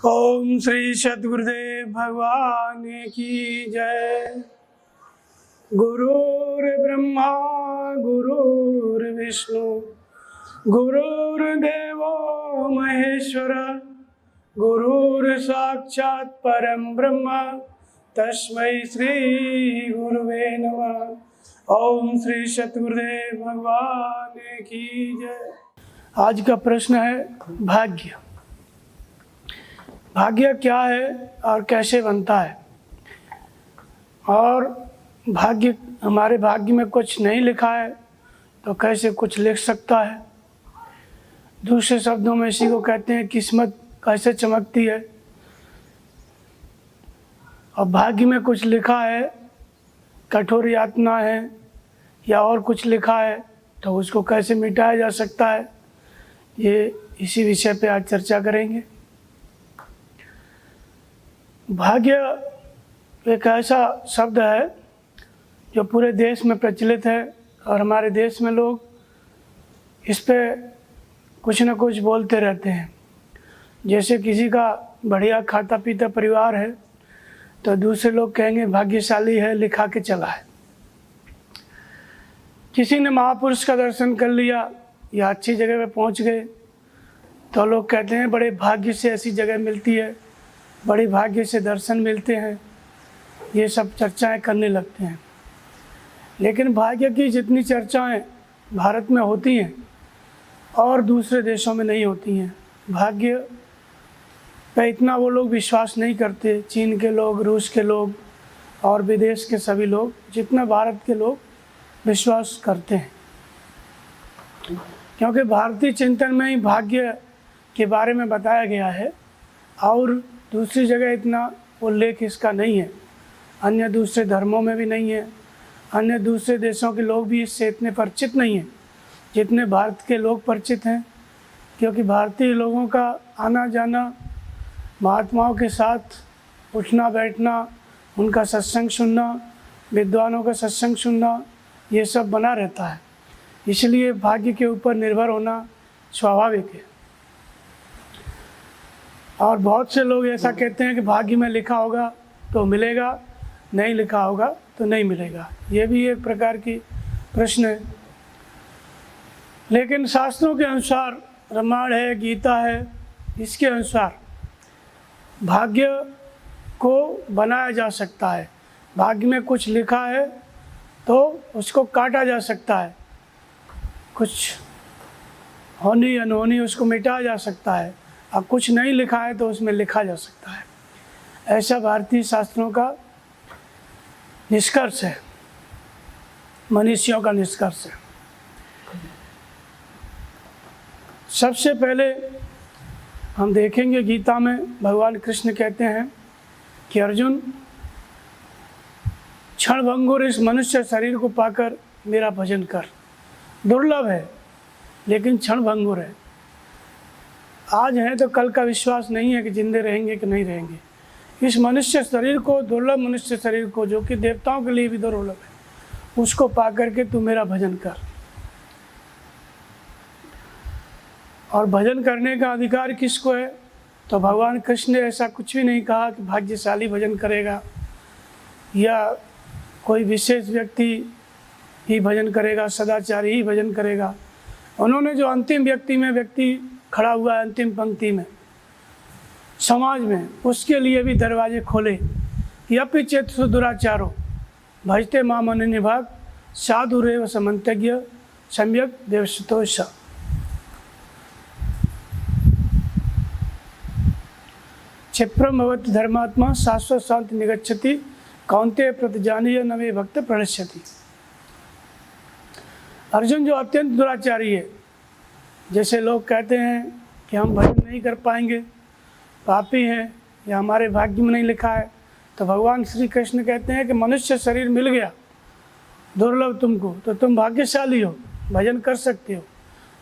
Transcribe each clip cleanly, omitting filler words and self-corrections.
ओम श्री सद्गुरुदेव भगवान की जय। गुरुर्ब्रह्मा गुरुर्विष्णु गुरुर्देवो महेश्वर गुरुर्साक्षात् परम ब्रह्म तस्मै श्री गुरुवे नमः। ओम श्री सद्गुरुदेव भगवान की जय। आज का प्रश्न है भाग्य। भाग्य क्या है और कैसे बनता है, और भाग्य हमारे भाग्य में कुछ नहीं लिखा है तो कैसे कुछ लिख सकता है। दूसरे शब्दों में इसी को कहते हैं किस्मत कैसे चमकती है। और भाग्य में कुछ लिखा है, कठोर यातना है या और कुछ लिखा है तो उसको कैसे मिटाया जा सकता है, ये इसी विषय पे आज चर्चा करेंगे। भाग्य एक ऐसा शब्द है जो पूरे देश में प्रचलित है और हमारे देश में लोग इस पे कुछ न कुछ बोलते रहते हैं। जैसे किसी का बढ़िया खाता पीता परिवार है तो दूसरे लोग कहेंगे भाग्यशाली है, लिखा के चला है। किसी ने महापुरुष का दर्शन कर लिया या अच्छी जगह पे पहुंच गए तो लोग कहते हैं बड़े भाग्य से ऐसी जगह मिलती है, बड़े भाग्य से दर्शन मिलते हैं। ये सब चर्चाएं करने लगते हैं। लेकिन भाग्य की जितनी चर्चाएं भारत में होती हैं और दूसरे देशों में नहीं होती हैं। भाग्य पे इतना वो लोग विश्वास नहीं करते, चीन के लोग, रूस के लोग और विदेश के सभी लोग, जितना भारत के लोग विश्वास करते हैं। क्योंकि भारतीय चिंतन में ही भाग्य के बारे में बताया गया है और दूसरी जगह इतना उल्लेख इसका नहीं है। अन्य दूसरे धर्मों में भी नहीं है, अन्य दूसरे देशों के लोग भी इससे इतने परिचित नहीं हैं जितने भारत के लोग परिचित हैं। क्योंकि भारतीय लोगों का आना जाना, महात्माओं के साथ उठना बैठना, उनका सत्संग सुनना, विद्वानों का सत्संग सुनना, ये सब बना रहता है। इसलिए भाग्य के ऊपर निर्भर होना स्वाभाविक है। और बहुत से लोग ऐसा कहते हैं कि भाग्य में लिखा होगा तो मिलेगा, नहीं लिखा होगा तो नहीं मिलेगा। ये भी एक प्रकार की प्रश्न है। लेकिन शास्त्रों के अनुसार, रामायण है, गीता है, इसके अनुसार भाग्य को बनाया जा सकता है। भाग्य में कुछ लिखा है तो उसको काटा जा सकता है, कुछ होनी अनहोनी उसको मिटाया जा सकता है। अब कुछ नहीं लिखा है तो उसमें लिखा जा सकता है। ऐसा भारतीय शास्त्रों का निष्कर्ष है, मनीषियों का निष्कर्ष है। सबसे पहले हम देखेंगे गीता में भगवान कृष्ण कहते हैं कि अर्जुन, क्षणभंगुर इस मनुष्य शरीर को पाकर मेरा भजन कर। दुर्लभ है लेकिन क्षणभंगुर है। आज हैं तो कल का विश्वास नहीं है कि जिंदे रहेंगे कि नहीं रहेंगे। इस मनुष्य शरीर को, दुर्लभ मनुष्य शरीर को, जो कि देवताओं के लिए भी दुर्लभ है, उसको पा करके तू मेरा भजन कर। और भजन करने का अधिकार किसको है? तो भगवान कृष्ण ने ऐसा कुछ भी नहीं कहा कि भाग्यशाली भजन करेगा या कोई विशेष व्यक्ति ही भजन करेगा, सदाचारी ही भजन करेगा। उन्होंने जो अंतिम व्यक्ति खड़ा हुआ है अंतिम पंक्ति में समाज में, उसके लिए भी दरवाजे खोले। यपि चेत सुदुराचारो भजते माम अनन्यभाग साधुरेव समन्तज्ञ सम्यक देवसुतोष। क्षिप्रम भवति धर्मात्मा शाश्वत शांति निगच्छति कौन्तेय प्रतिजानीय नवे भक्त प्रणश्यति। अर्जुन जो अत्यंत दुराचारी है, जैसे लोग कहते हैं कि हम भजन नहीं कर पाएंगे, पापी हैं या हमारे भाग्य में नहीं लिखा है, तो भगवान श्री कृष्ण कहते हैं कि मनुष्य शरीर मिल गया दुर्लभ तुमको तो तुम भाग्यशाली हो, भजन कर सकते हो।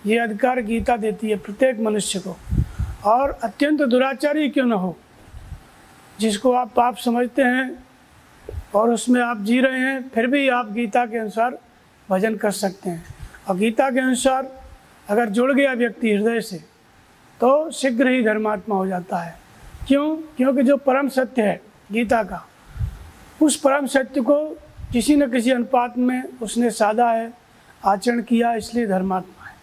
ये अधिकार गीता देती है प्रत्येक मनुष्य को। और अत्यंत दुराचारी क्यों न हो, जिसको आप पाप समझते हैं और उसमें आप जी रहे हैं, फिर भी आप गीता के अनुसार भजन कर सकते हैं। और गीता के अनुसार अगर जुड़ गया व्यक्ति हृदय से तो शीघ्र ही धर्मात्मा हो जाता है। क्यों? क्योंकि जो परम सत्य है गीता का, उस परम सत्य को किसी न किसी अनुपात में उसने साधा है, आचरण किया, इसलिए धर्मात्मा है।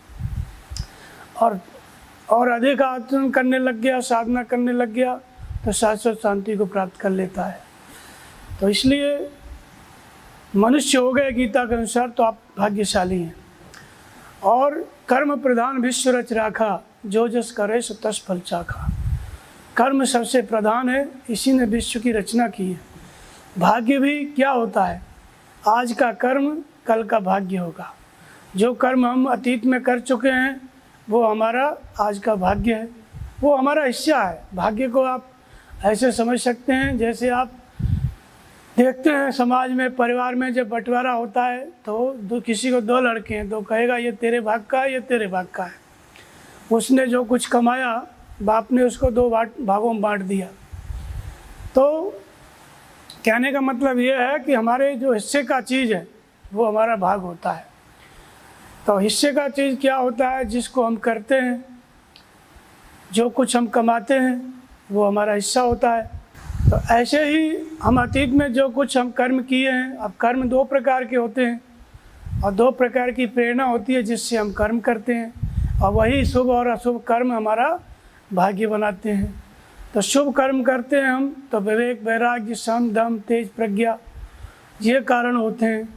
और अधिक आचरण करने लग गया, साधना करने लग गया, तो शाश्वत शांति को प्राप्त कर लेता है। तो इसलिए मनुष्य हो गए गीता के अनुसार तो आप भाग्यशाली हैं। और कर्म प्रधान विश्व रच राखा, जो जस करे सो तस फल चाखा। कर्म सबसे प्रधान है, इसी ने विश्व की रचना की है। भाग्य भी क्या होता है? आज का कर्म कल का भाग्य होगा। जो कर्म हम अतीत में कर चुके हैं वो हमारा आज का भाग्य है, वो हमारा हिस्सा है। भाग्य को आप ऐसे समझ सकते हैं जैसे आप देखते हैं समाज में, परिवार में जब बंटवारा होता है तो किसी को 2 लड़के हैं तो कहेगा ये तेरे भाग का है, ये तेरे भाग का है। उसने जो कुछ कमाया बाप ने उसको 2 भागों में बांट दिया। तो कहने का मतलब ये है कि हमारे जो हिस्से का चीज़ है वो हमारा भाग होता है। तो हिस्से का चीज़ क्या होता है? जिसको हम करते हैं, जो कुछ हम कमाते हैं वो हमारा हिस्सा होता है। तो ऐसे ही हम अतीत में जो कुछ हम कर्म किए हैं, अब कर्म 2 प्रकार के होते हैं और 2 प्रकार की प्रेरणा होती है जिससे हम कर्म करते हैं, और वही शुभ और अशुभ कर्म हमारा भाग्य बनाते हैं। तो शुभ कर्म करते हैं हम तो विवेक, वैराग्य, सम, दम, तेज, प्रज्ञा ये कारण होते हैं।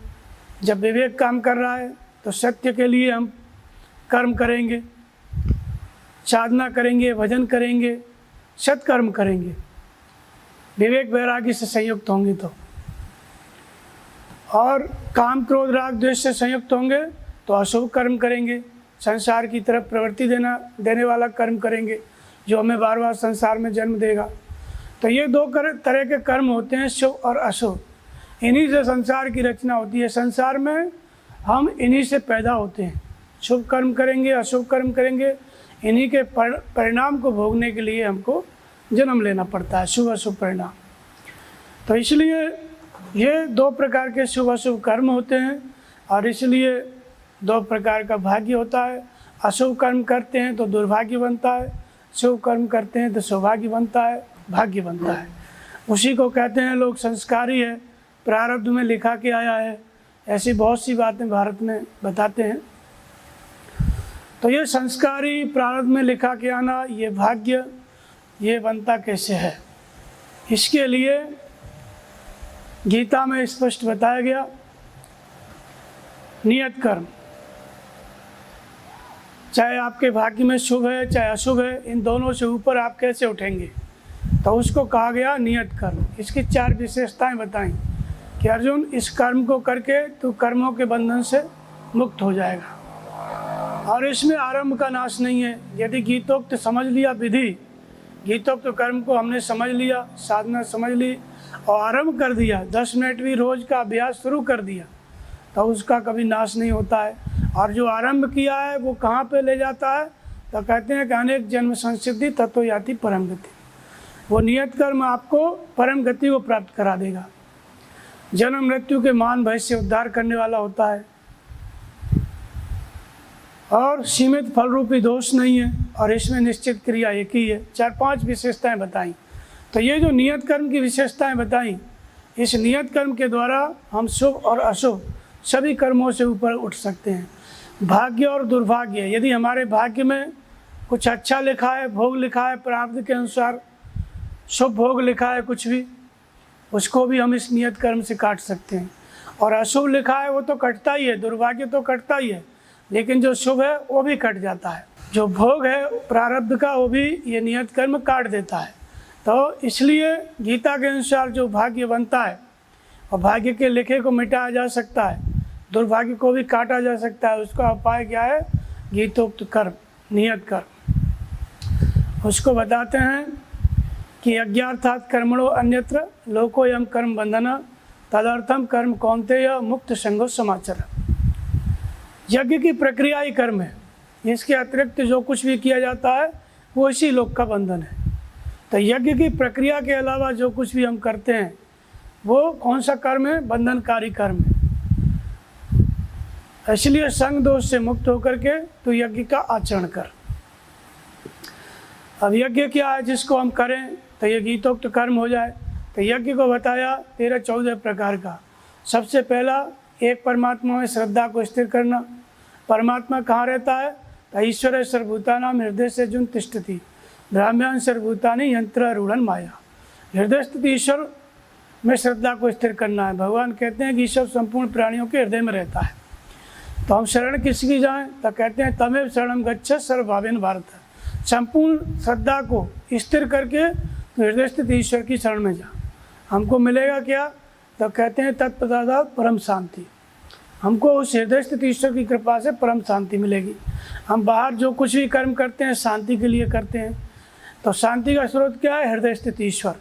जब विवेक काम कर रहा है तो सत्य के लिए हम कर्म करेंगे, साधना करेंगे, भजन करेंगे, सत्कर्म करेंगे, विवेक वैराग्य से संयुक्त होंगे तो। और काम, क्रोध, राग, द्वेष से संयुक्त होंगे तो अशुभ कर्म करेंगे, संसार की तरफ प्रवृत्ति देने वाला कर्म करेंगे जो हमें बार बार संसार में जन्म देगा। तो ये 2 तरह के कर्म होते हैं, शुभ और अशुभ। इन्हीं से संसार की रचना होती है। संसार में हम इन्हीं से पैदा होते हैं। शुभ कर्म करेंगे, अशुभ कर्म करेंगे, इन्हीं के परिणाम को भोगने के लिए हमको जन्म लेना पड़ता है, शुभ अशुभ परिणाम। तो इसलिए ये 2 प्रकार के शुभ अशुभ कर्म होते हैं और इसलिए 2 प्रकार का भाग्य होता है। अशुभ कर्म करते हैं तो दुर्भाग्य बनता है, शुभ कर्म करते हैं तो सौभाग्य बनता है, भाग्य बनता है। उसी को कहते हैं लोग संस्कारी है, प्रारब्ध में लिखा के आया है। ऐसी बहुत सी बातें भारत में बताते हैं। तो ये संस्कारी, प्रारब्ध में लिखा के आना, ये भाग्य, ये बनता कैसे है? इसके लिए गीता में स्पष्ट बताया गया, नियत कर्म, चाहे आपके भाग्य में शुभ है चाहे अशुभ है, इन दोनों से ऊपर आप कैसे उठेंगे? तो उसको कहा गया नियत कर्म। इसकी 4 विशेषताएं बताई कि अर्जुन इस कर्म को करके तू कर्मों के बंधन से मुक्त हो जाएगा। और इसमें आरंभ का नाश नहीं है। यदि गीतोक्त समझ लिया, विधि गीतोक्त कर्म को हमने समझ लिया, साधना समझ ली और आरंभ कर दिया, 10 मिनट भी रोज का अभ्यास शुरू कर दिया, तो उसका कभी नाश नहीं होता है। और जो आरंभ किया है वो कहाँ पे ले जाता है? तो कहते हैं कि अनेक जन्म संसिद्धि तत्व याति परम गति। वो नियत कर्म आपको परम गति को प्राप्त करा देगा। जन्म मृत्यु के मान भय से उद्धार करने वाला होता है और सीमित फल रूपी दोष नहीं है और इसमें निश्चित क्रिया एक ही है। 4-5 विशेषताएं बताई। तो ये जो नियत कर्म की विशेषताएं बताई, इस नियत कर्म के द्वारा हम शुभ और अशुभ सभी कर्मों से ऊपर उठ सकते हैं। भाग्य और दुर्भाग्य, यदि हमारे भाग्य में कुछ अच्छा लिखा है, भोग लिखा है, प्रारब्ध के अनुसार शुभ भोग लिखा है कुछ भी, उसको भी हम इस नियत कर्म से काट सकते हैं। और अशुभ लिखा है वो तो कटता ही है, दुर्भाग्य तो कटता ही है, लेकिन जो शुभ है वो भी कट जाता है। जो भोग है प्रारब्ध का वो भी ये नियत कर्म काट देता है। तो इसलिए गीता के अनुसार जो भाग्य बनता है और भाग्य के लिखे को मिटाया जा सकता है, दुर्भाग्य को भी काटा जा सकता है। उसका उपाय क्या है? गीतोक्त कर्म, नियत कर्म। उसको बताते हैं कि यज्ञार्थात् कर्मणो अन्यत्र लोकोयम कर्म बंधन तदर्थम कर्म कौन्तेय मुक्त संगो समाचर। यज्ञ की प्रक्रिया ही कर्म है, इसके अतिरिक्त जो कुछ भी किया जाता है वो इसी लोक का बंधन है। तो यज्ञ की प्रक्रिया के अलावा जो कुछ भी हम करते हैं वो कौन सा कर्म है? बंधनकारी कर्म है। इसलिए संग दोष से मुक्त होकर के तो यज्ञ का आचरण कर। अब यज्ञ क्या है जिसको हम करें तो ये गीतोक्त कर्म हो जाए। तो यज्ञ को बताया 13-14 प्रकार का। सबसे पहला, एक परमात्मा में श्रद्धा को स्थिर करना। परमात्मा कहाँ रहता है? तो ईश्वर सर्वभूतानां हृदय से जुन तिष्ठति ब्राह्म्यान् सर्वभूतानि यंत्रारूढ़ माया। हृदय स्थित ईश्वर में श्रद्धा को स्थिर करना है। भगवान कहते हैं कि ईश्वर संपूर्ण प्राणियों के हृदय में रहता है। तो हम शरण किसकी जाएं? तो कहते हैं तमेव शरणं गच्छ सर्वभावेन भारत। संपूर्ण श्रद्धा को स्थिर करके तो हृदय स्थित ईश्वर की शरण में जा। हमको मिलेगा क्या? तो कहते हैं तत्पदार्थ परम शांति। हमको उस हृदय स्थित ईश्वर की कृपा से परम शांति मिलेगी। हम बाहर जो कुछ भी कर्म करते हैं शांति के लिए करते हैं, तो शांति का स्रोत क्या है? हृदय स्थित ईश्वर।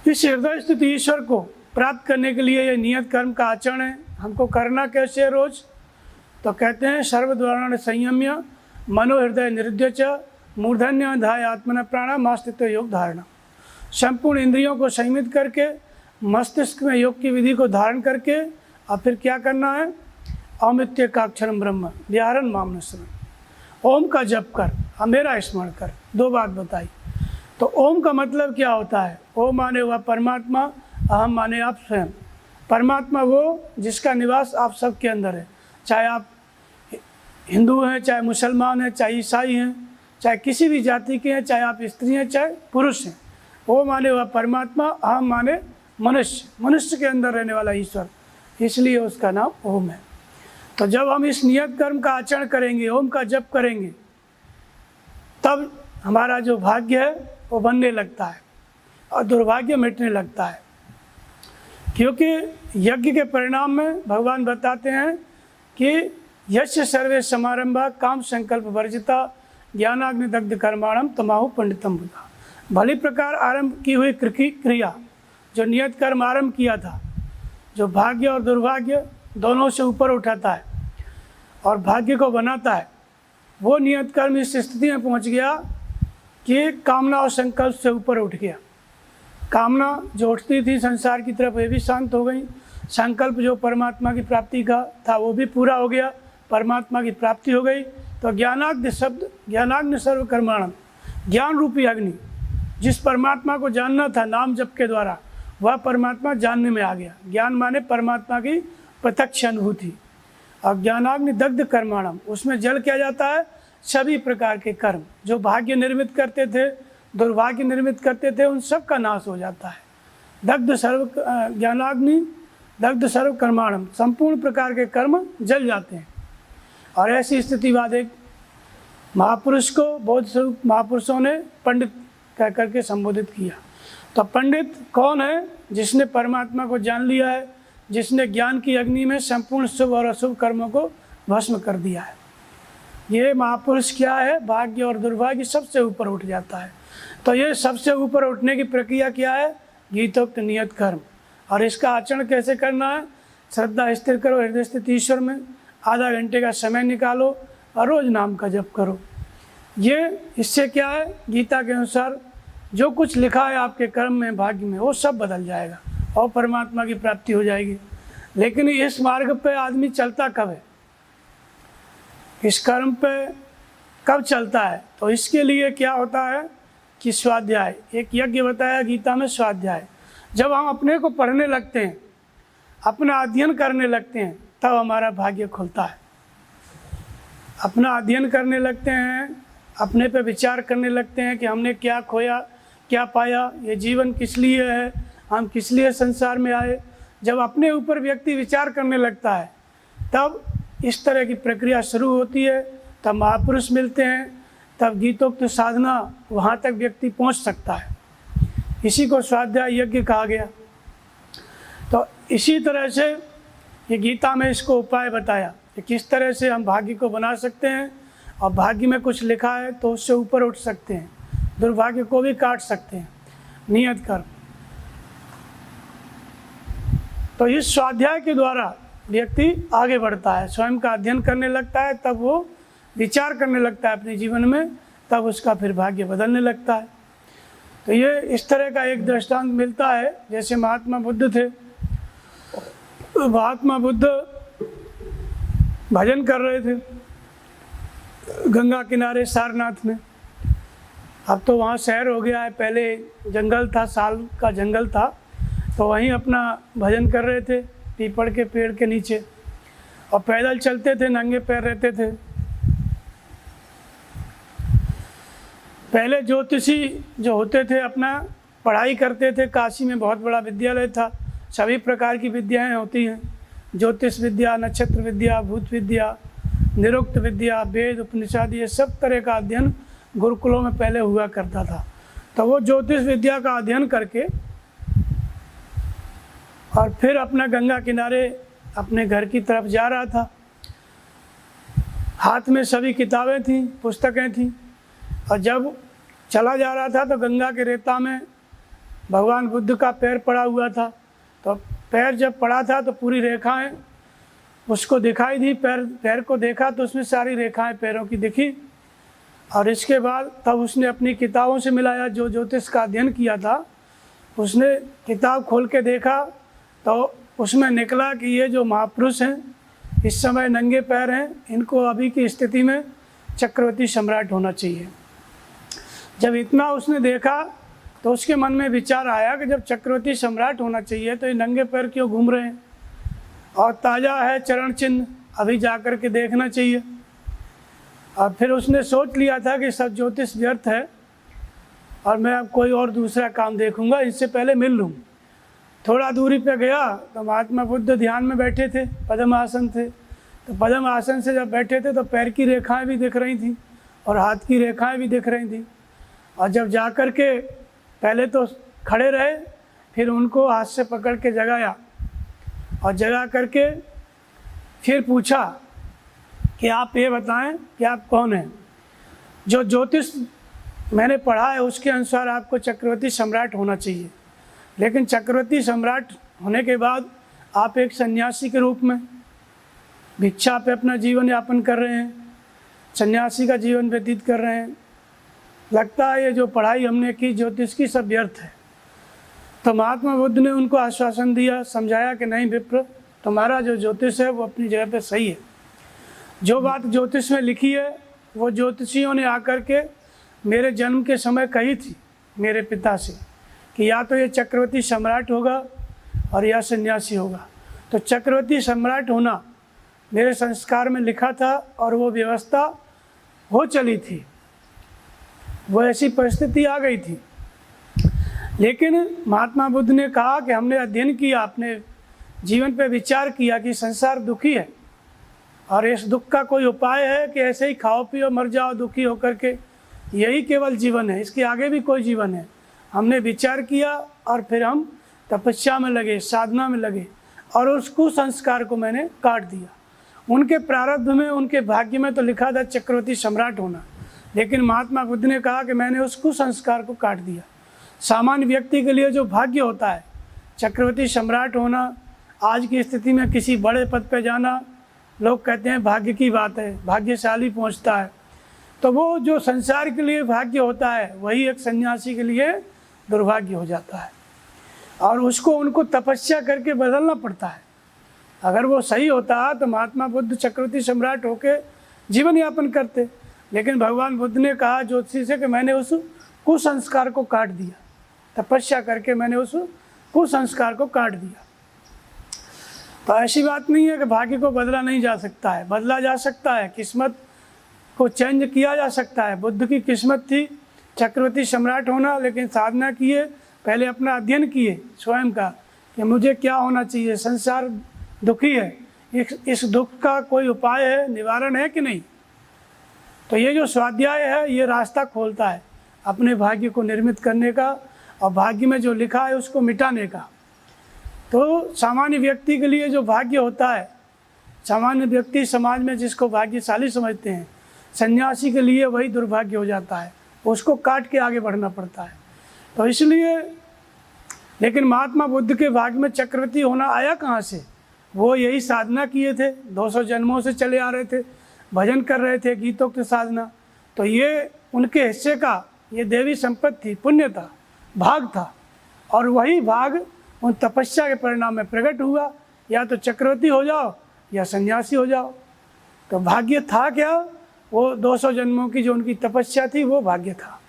इस हृदय स्थित ईश्वर को प्राप्त करने के लिए ये नियत कर्म का आचरण है। हमको करना कैसे है रोज? तो कहते हैं सर्वद्वाराण संयम्य मनोहृदय निरुद्य च मूर्धन्य धाय आत्मन प्राणामास्तित्व योग धारणा। संपूर्ण इंद्रियों को संयमित करके मस्तिष्क में योग की विधि को धारण करके और फिर क्या करना है? अमित्येकाक्षरम ब्रह्म व्याहरण मामन स्मरण। ओम का जप कर और मेरा स्मरण कर। दो बात बताई। तो ओम का मतलब क्या होता है? ओम माने हुआ परमात्मा, अहम माने आप स्वयं। परमात्मा वो जिसका निवास आप सबके अंदर है, चाहे आप हिंदू हैं, चाहे मुसलमान हैं, चाहे ईसाई हैं, चाहे किसी भी जाति के हैं, चाहे आप स्त्री हैं, चाहे पुरुष हैं। ओम माने हुआ परमात्मा, अहम माने मनुष्य, मनुष्य के अंदर रहने वाला ईश्वर, इसलिए उसका नाम ओम है। तो जब हम इस नियत कर्म का आचरण करेंगे, ओम का जप करेंगे, तब हमारा जो भाग्य है वो बनने लगता है और दुर्भाग्य मिटने लगता है। क्योंकि यज्ञ के परिणाम में भगवान बताते हैं कि यस्य सर्वे समारंभा काम संकल्प वर्जिता ज्ञानाग्नि दग्ध कर्माणम तमाहु पंडितम बुधा। भली प्रकार आरंभ की हुई क्रिया, जो नियत कर्म आरंभ किया था, जो भाग्य और दुर्भाग्य दोनों से ऊपर उठाता है और भाग्य को बनाता है, वो नियत कर्म इस स्थिति में पहुंच गया कि कामना और संकल्प से ऊपर उठ गया। कामना जो उठती थी संसार की तरफ, वे भी शांत हो गई। संकल्प जो परमात्मा की प्राप्ति का था वो भी पूरा हो गया, परमात्मा की प्राप्ति हो गई। तो ज्ञानाग्नि शब्द, ज्ञानाग्नि सर्व कर्माणम, ज्ञान रूपी अग्नि, जिस परमात्मा को जानना था नाम जप के द्वारा, वह परमात्मा जानने में आ गया। ज्ञान माने परमात्मा की प्रत्यक्ष अनुभूति। और ज्ञानाग्नि दग्ध कर्माणम, उसमें जल किया जाता है सभी प्रकार के कर्म जो भाग्य निर्मित करते थे, दुर्भाग्य निर्मित करते थे, उन सब का नाश हो जाता है। दग्ध सर्व ज्ञानाग्नि दग्ध सर्व कर्माणम, संपूर्ण प्रकार के कर्म जल जाते हैं। और ऐसी स्थिति बाद एक महापुरुष को बौद्ध स्वरूप महापुरुषों ने पंडित कह करके संबोधित किया। तो पंडित कौन है? जिसने परमात्मा को जान लिया है, जिसने ज्ञान की अग्नि में संपूर्ण शुभ और अशुभ कर्मों को भस्म कर दिया है। ये महापुरुष क्या है? भाग्य और दुर्भाग्य सबसे ऊपर उठ जाता है। तो ये सबसे ऊपर उठने की प्रक्रिया क्या है? गीतोक्त नियत कर्म। और इसका आचरण कैसे करना है? श्रद्धा स्थिर करो हृदय स्थित ईश्वर में, आधा घंटे का समय निकालो और रोज नाम का जप करो। ये इससे क्या है? गीता के अनुसार जो कुछ लिखा है आपके कर्म में, भाग्य में, वो सब बदल जाएगा और परमात्मा की प्राप्ति हो जाएगी। लेकिन इस मार्ग पे आदमी चलता कब है? इस कर्म पे कब चलता है? तो इसके लिए क्या होता है कि स्वाध्याय, एक यज्ञ बताया गीता में, स्वाध्याय। जब हम अपने को पढ़ने लगते हैं, अपना अध्ययन करने लगते हैं, तब हमारा भाग्य खुलता है। अपना अध्ययन करने लगते हैं, अपने पे विचार करने लगते हैं कि हमने क्या खोया, क्या पाया, ये जीवन किस लिए है, हम किस लिए संसार में आए। जब अपने ऊपर व्यक्ति विचार करने लगता है, तब इस तरह की प्रक्रिया शुरू होती है। तब महापुरुष मिलते हैं, तब गीतोक्त साधना वहाँ तक व्यक्ति पहुँच सकता है। इसी को स्वाध्याय यज्ञ कहा गया। तो इसी तरह से ये गीता में इसको उपाय बताया कि किस तरह से हम भाग्य को बना सकते हैं, और भाग्य में कुछ लिखा है तो उससे ऊपर उठ सकते हैं, दुर्भाग्य को भी काट सकते हैं। नियत कर्म। तो इस स्वाध्याय के द्वारा व्यक्ति आगे बढ़ता है, स्वयं का अध्ययन करने लगता है, तब वो विचार करने लगता है अपने जीवन में, तब उसका फिर भाग्य बदलने लगता है। तो ये इस तरह का एक दृष्टांत मिलता है। जैसे महात्मा बुद्ध थे, महात्मा बुद्ध भजन कर रहे थे, गंगा किनारे सारनाथ में। अब तो वहाँ शहर हो गया है, पहले जंगल था, साल का जंगल था, तो वहीं अपना भजन कर रहे थे पीपल के पेड़ के नीचे, और पैदल चलते थे, नंगे पैर रहते थे। पहले ज्योतिषी जो होते थे अपना पढ़ाई करते थे, काशी में बहुत बड़ा विद्यालय था, सभी प्रकार की विद्याएं होती हैं, ज्योतिष विद्या, नक्षत्र विद्या, भूत विद्या, निरुक्त विद्या, वेद, उपनिषद, ये सब तरह का अध्ययन गुरुकुलों में पहले हुआ करता था। तो वो ज्योतिष विद्या का अध्ययन करके और फिर अपना गंगा किनारे अपने घर की तरफ जा रहा था। हाथ में सभी किताबें थीं, पुस्तकें थीं, और जब चला जा रहा था तो गंगा के रेता में भगवान बुद्ध का पैर पड़ा हुआ था। तो पैर जब पड़ा था तो पूरी रेखाएं उसको दिखाई दी, पैर को देखा तो उसमें सारी रेखाएं पैरों की दिखी। और इसके बाद तब उसने अपनी किताबों से मिलाया, जो ज्योतिष का अध्ययन किया था, उसने किताब खोल के देखा तो उसमें निकला कि ये जो महापुरुष हैं इस समय नंगे पैर हैं, इनको अभी की स्थिति में चक्रवर्ती सम्राट होना चाहिए। जब इतना उसने देखा तो उसके मन में विचार आया कि जब चक्रवर्ती सम्राट होना चाहिए तो ये नंगे पैर क्यों घूम रहे हैं, और ताज़ा है चरण चिन्ह, अभी जा कर के देखना चाहिए। और फिर उसने सोच लिया था कि सब ज्योतिष व्यर्थ है और मैं अब कोई और दूसरा काम देखूंगा, इससे पहले मिल लूँ। थोड़ा दूरी पे गया तो महात्मा बुद्ध ध्यान में बैठे थे, पद्म आसन थे। तो पद्म आसन से जब बैठे थे तो पैर की रेखाएं भी दिख रही थी और हाथ की रेखाएं भी दिख रही थी। और जब जा कर के पहले तो खड़े रहे, फिर उनको हाथ से पकड़ के जगाया, और जगा करके फिर पूछा कि आप ये बताएं कि आप कौन हैं। जो ज्योतिष मैंने पढ़ा है उसके अनुसार आपको चक्रवर्ती सम्राट होना चाहिए, लेकिन चक्रवर्ती सम्राट होने के बाद आप एक सन्यासी के रूप में भिक्षा पे अपना जीवन यापन कर रहे हैं, सन्यासी का जीवन व्यतीत कर रहे हैं। लगता है ये जो पढ़ाई हमने की ज्योतिष की सब व्यर्थ है। तो महात्मा बुद्ध ने उनको आश्वासन दिया, समझाया कि नहीं विप्र, तुम्हारा जो ज्योतिष है वो अपनी जगह पे सही है। जो बात ज्योतिष में लिखी है वो ज्योतिषियों ने आकर के मेरे जन्म के समय कही थी मेरे पिता से कि या तो ये चक्रवर्ती सम्राट होगा और या सन्यासी होगा। तो चक्रवर्ती सम्राट होना मेरे संस्कार में लिखा था और वो व्यवस्था हो चली थी, वो ऐसी परिस्थिति आ गई थी। लेकिन महात्मा बुद्ध ने कहा कि हमने अध्ययन किया, अपने जीवन पे विचार किया कि संसार दुखी है और इस दुख का कोई उपाय है कि ऐसे ही खाओ पियो मर जाओ दुखी होकर के, यही केवल जीवन है, इसके आगे भी कोई जीवन है। हमने विचार किया और फिर हम तपस्या में लगे, साधना में लगे, और उस कुसंस्कार को मैंने काट दिया। उनके प्रारब्ध में, उनके भाग्य में तो लिखा था चक्रवर्ती सम्राट होना, लेकिन महात्मा बुद्ध ने कहा कि मैंने उस कुसंस्कार को काट दिया। सामान्य व्यक्ति के लिए जो भाग्य होता है चक्रवर्ती सम्राट होना, आज की स्थिति में किसी बड़े पद पर जाना, लोग कहते हैं भाग्य की बात है, भाग्यशाली पहुंचता है। तो वो जो संसार के लिए भाग्य होता है वही एक सन्यासी के लिए दुर्भाग्य हो जाता है, और उसको उनको तपस्या करके बदलना पड़ता है। अगर वो सही होता तो महात्मा बुद्ध चक्रवर्ती सम्राट होके जीवन यापन करते, लेकिन भगवान बुद्ध ने कहा ज्योतिषी से कि मैंने उस कुसंस्कार को काट दिया, तपस्या करके मैंने उस कुसंस्कार को काट दिया। तो ऐसी बात नहीं है कि भाग्य को बदला नहीं जा सकता है, बदला जा सकता है, किस्मत को चेंज किया जा सकता है। बुद्ध की किस्मत थी चक्रवर्ती सम्राट होना, लेकिन साधना किए, पहले अपना अध्ययन किए स्वयं का कि मुझे क्या होना चाहिए, संसार दुखी है, इस दुख का कोई उपाय है, निवारण है कि नहीं। तो ये जो स्वाध्याय है ये रास्ता खोलता है अपने भाग्य को निर्मित करने का और भाग्य में जो लिखा है उसको मिटाने का। तो सामान्य व्यक्ति के लिए जो भाग्य होता है, सामान्य व्यक्ति समाज में जिसको भाग्यशाली समझते हैं, सन्यासी के लिए वही दुर्भाग्य हो जाता है, उसको काट के आगे बढ़ना पड़ता है। तो इसलिए, लेकिन महात्मा बुद्ध के भाग्य में चक्रवर्ती होना आया कहाँ से? वो यही साधना किए थे, 200 जन्मों से चले आ रहे थे, भजन कर रहे थे, गीतोक्त साधना। तो ये उनके हिस्से का ये देवी संपत्ति थी, पुण्य था, भाग था, और वही भाग उन तपस्या के परिणाम में प्रकट हुआ, या तो चक्रवर्ती हो जाओ या सन्यासी हो जाओ। तो भाग्य था क्या? वो 200 जन्मों की जो उनकी तपस्या थी वो भाग्य था।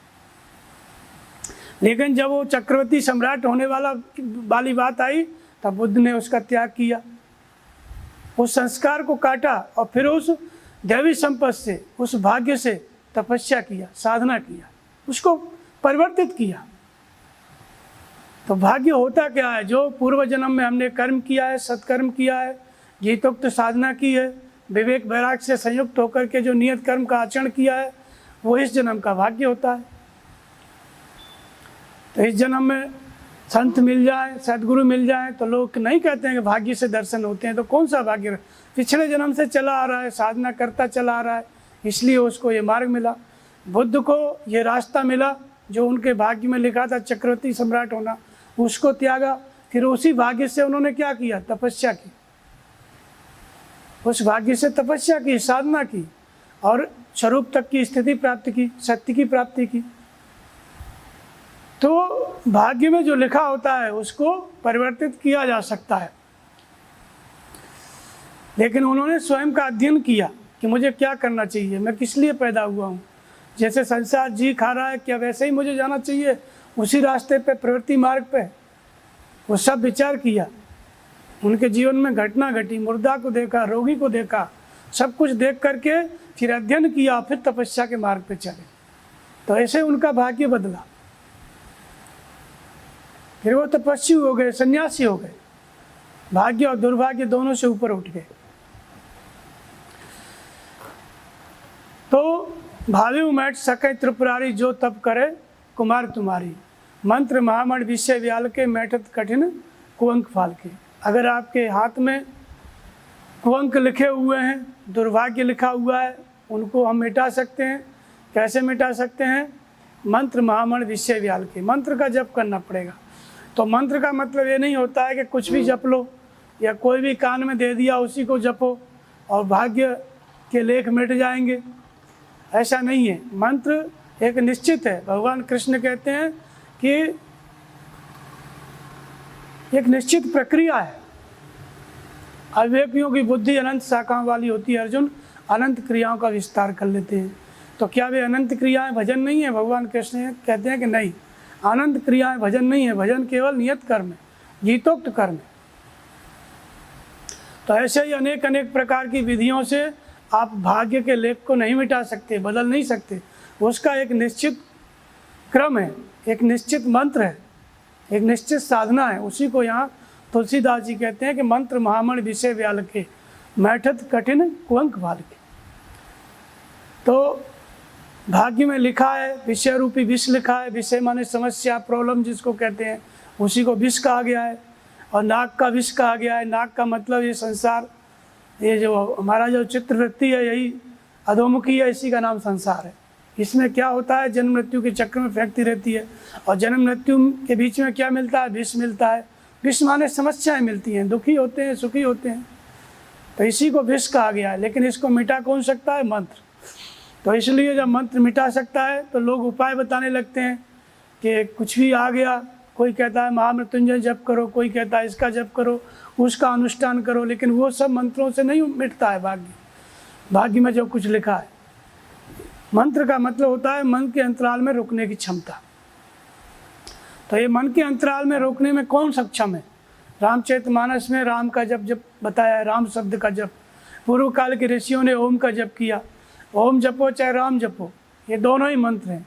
लेकिन जब वो चक्रवर्ती सम्राट होने वाली बात आई तब बुद्ध ने उसका त्याग किया, उस संस्कार को काटा और फिर उस दैवी संपत्ति से, उस भाग्य से तपस्या किया, साधना किया, उसको परिवर्तित किया। तो भाग्य होता क्या है? जो पूर्व जन्म में हमने कर्म किया है, सत्कर्म किया है, गीतोक्त साधना की है, विवेक वैराग्य से संयुक्त होकर के जो नियत कर्म का आचरण किया है, वो इस जन्म का भाग्य होता है। तो इस जन्म में संत मिल जाए, सदगुरु मिल जाए तो लोग नहीं कहते हैं कि भाग्य से दर्शन होते हैं। तो कौन सा भाग्य? पिछले जन्म से चला आ रहा है, साधना करता चला आ रहा है, इसलिए उसको ये मार्ग मिला। बुद्ध को ये रास्ता मिला जो उनके भाग्य में लिखा था, चक्रवर्ती सम्राट होना, उसको त्यागा। फिर उसी भाग्य से उन्होंने क्या किया? तपस्या की। उस भाग्य से तपस्या की, साधना की और स्वरूप तक की स्थिति प्राप्त की, सत्य की प्राप्ति की। तो भाग्य में जो लिखा होता है उसको परिवर्तित किया जा सकता है, लेकिन उन्होंने स्वयं का अध्ययन किया कि मुझे क्या करना चाहिए, मैं किस लिए पैदा हुआ हूँ। जैसे संसार जी खा रहा है, क्या वैसे ही मुझे जाना चाहिए उसी रास्ते पे, प्रवृत्ति मार्ग पे? वो सब विचार किया। उनके जीवन में घटना घटी, मुर्दा को देखा, रोगी को देखा, सब कुछ देख करके फिर अध्ययन किया, फिर तपस्या के मार्ग पे चले। तो ऐसे उनका भाग्य बदला। फिर वो तपस्वी हो गए, सन्यासी हो गए, भाग्य और दुर्भाग्य दोनों से ऊपर उठ गए। तो भावे मैट सके त्रिपुरारी, जो तप करे कुमार तुम्हारी, मंत्र महामण विषय व्याल के, मैठत कठिन कुअंक फाल के। अगर आपके हाथ में कुअंक लिखे हुए हैं, दुर्भाग्य लिखा हुआ है, उनको हम मिटा सकते हैं। कैसे मिटा सकते हैं? मंत्र महामण विषय व्याल के, मंत्र का जप करना पड़ेगा। तो मंत्र का मतलब ये नहीं होता है कि कुछ भी जप लो या कोई भी कान में दे दिया उसी को जपो और भाग्य के लेख मिट जाएंगे, ऐसा नहीं है। मंत्र एक निश्चित है। भगवान कृष्ण कहते हैं कि एक निश्चित प्रक्रिया है। अविवेकियों की बुद्धि अनंत शाखाओं वाली होती है अर्जुन, अनंत क्रियाओं का विस्तार कर लेते हैं। तो क्या वे अनंत क्रियाएं भजन नहीं है? भगवान कृष्ण कहते हैं कि नहीं, अनंत क्रियाएं भजन नहीं है, भजन केवल नियत कर्म है, गीतोक्त कर्म है। तो ऐसे ही अनेक अनेक प्रकार की विधियों से आप भाग्य के लेख को नहीं मिटा सकते, बदल नहीं सकते। उसका एक निश्चित क्रम है, एक निश्चित मंत्र है, एक निश्चित साधना है। उसी को यहाँ तुलसीदास जी कहते हैं कि मंत्र महामण विषय व्याल के, मैठत कठिन कुअंक भाल के। तो भाग्य में लिखा है, विषय रूपी विष लिखा है। विषय माने समस्या, प्रॉब्लम जिसको कहते हैं, उसी को विष कहा गया है। और नाग का विष कहा गया है। नाग का मतलब ये संसार, ये जो हमारा जो चित्रवृत्ति है यही अधोमुखी है, इसी का नाम संसार है। इसमें क्या होता है? जन्म मृत्यु के चक्र में फेंकती रहती है और जन्म मृत्यु के बीच में क्या मिलता है? विष मिलता है। विष माने समस्याएं मिलती हैं, दुखी होते हैं, सुखी होते हैं, तो इसी को विष कहा गया है। लेकिन इसको मिटा कौन सकता है? मंत्र। तो इसलिए जब मंत्र मिटा सकता है तो लोग उपाय बताने लगते हैं कि कुछ भी आ गया, कोई कहता है महामृत्युंजय जप करो, कोई कहता है इसका जप करो, उसका अनुष्ठान करो, लेकिन वो सब मंत्रों से नहीं मिटता है भाग्य। भाग्य में जो कुछ लिखा है, मंत्र का मतलब होता है मन के अंतराल में रुकने की क्षमता। तो ये मन के अंतराल में रोकने में कौन सक्षम है? रामचरितमानस में राम का जप बताया है, राम शब्द का जप। पूर्व काल के ऋषियों ने ओम का जप किया। ओम जपो चाहे राम जपो, ये दोनों ही मंत्र हैं।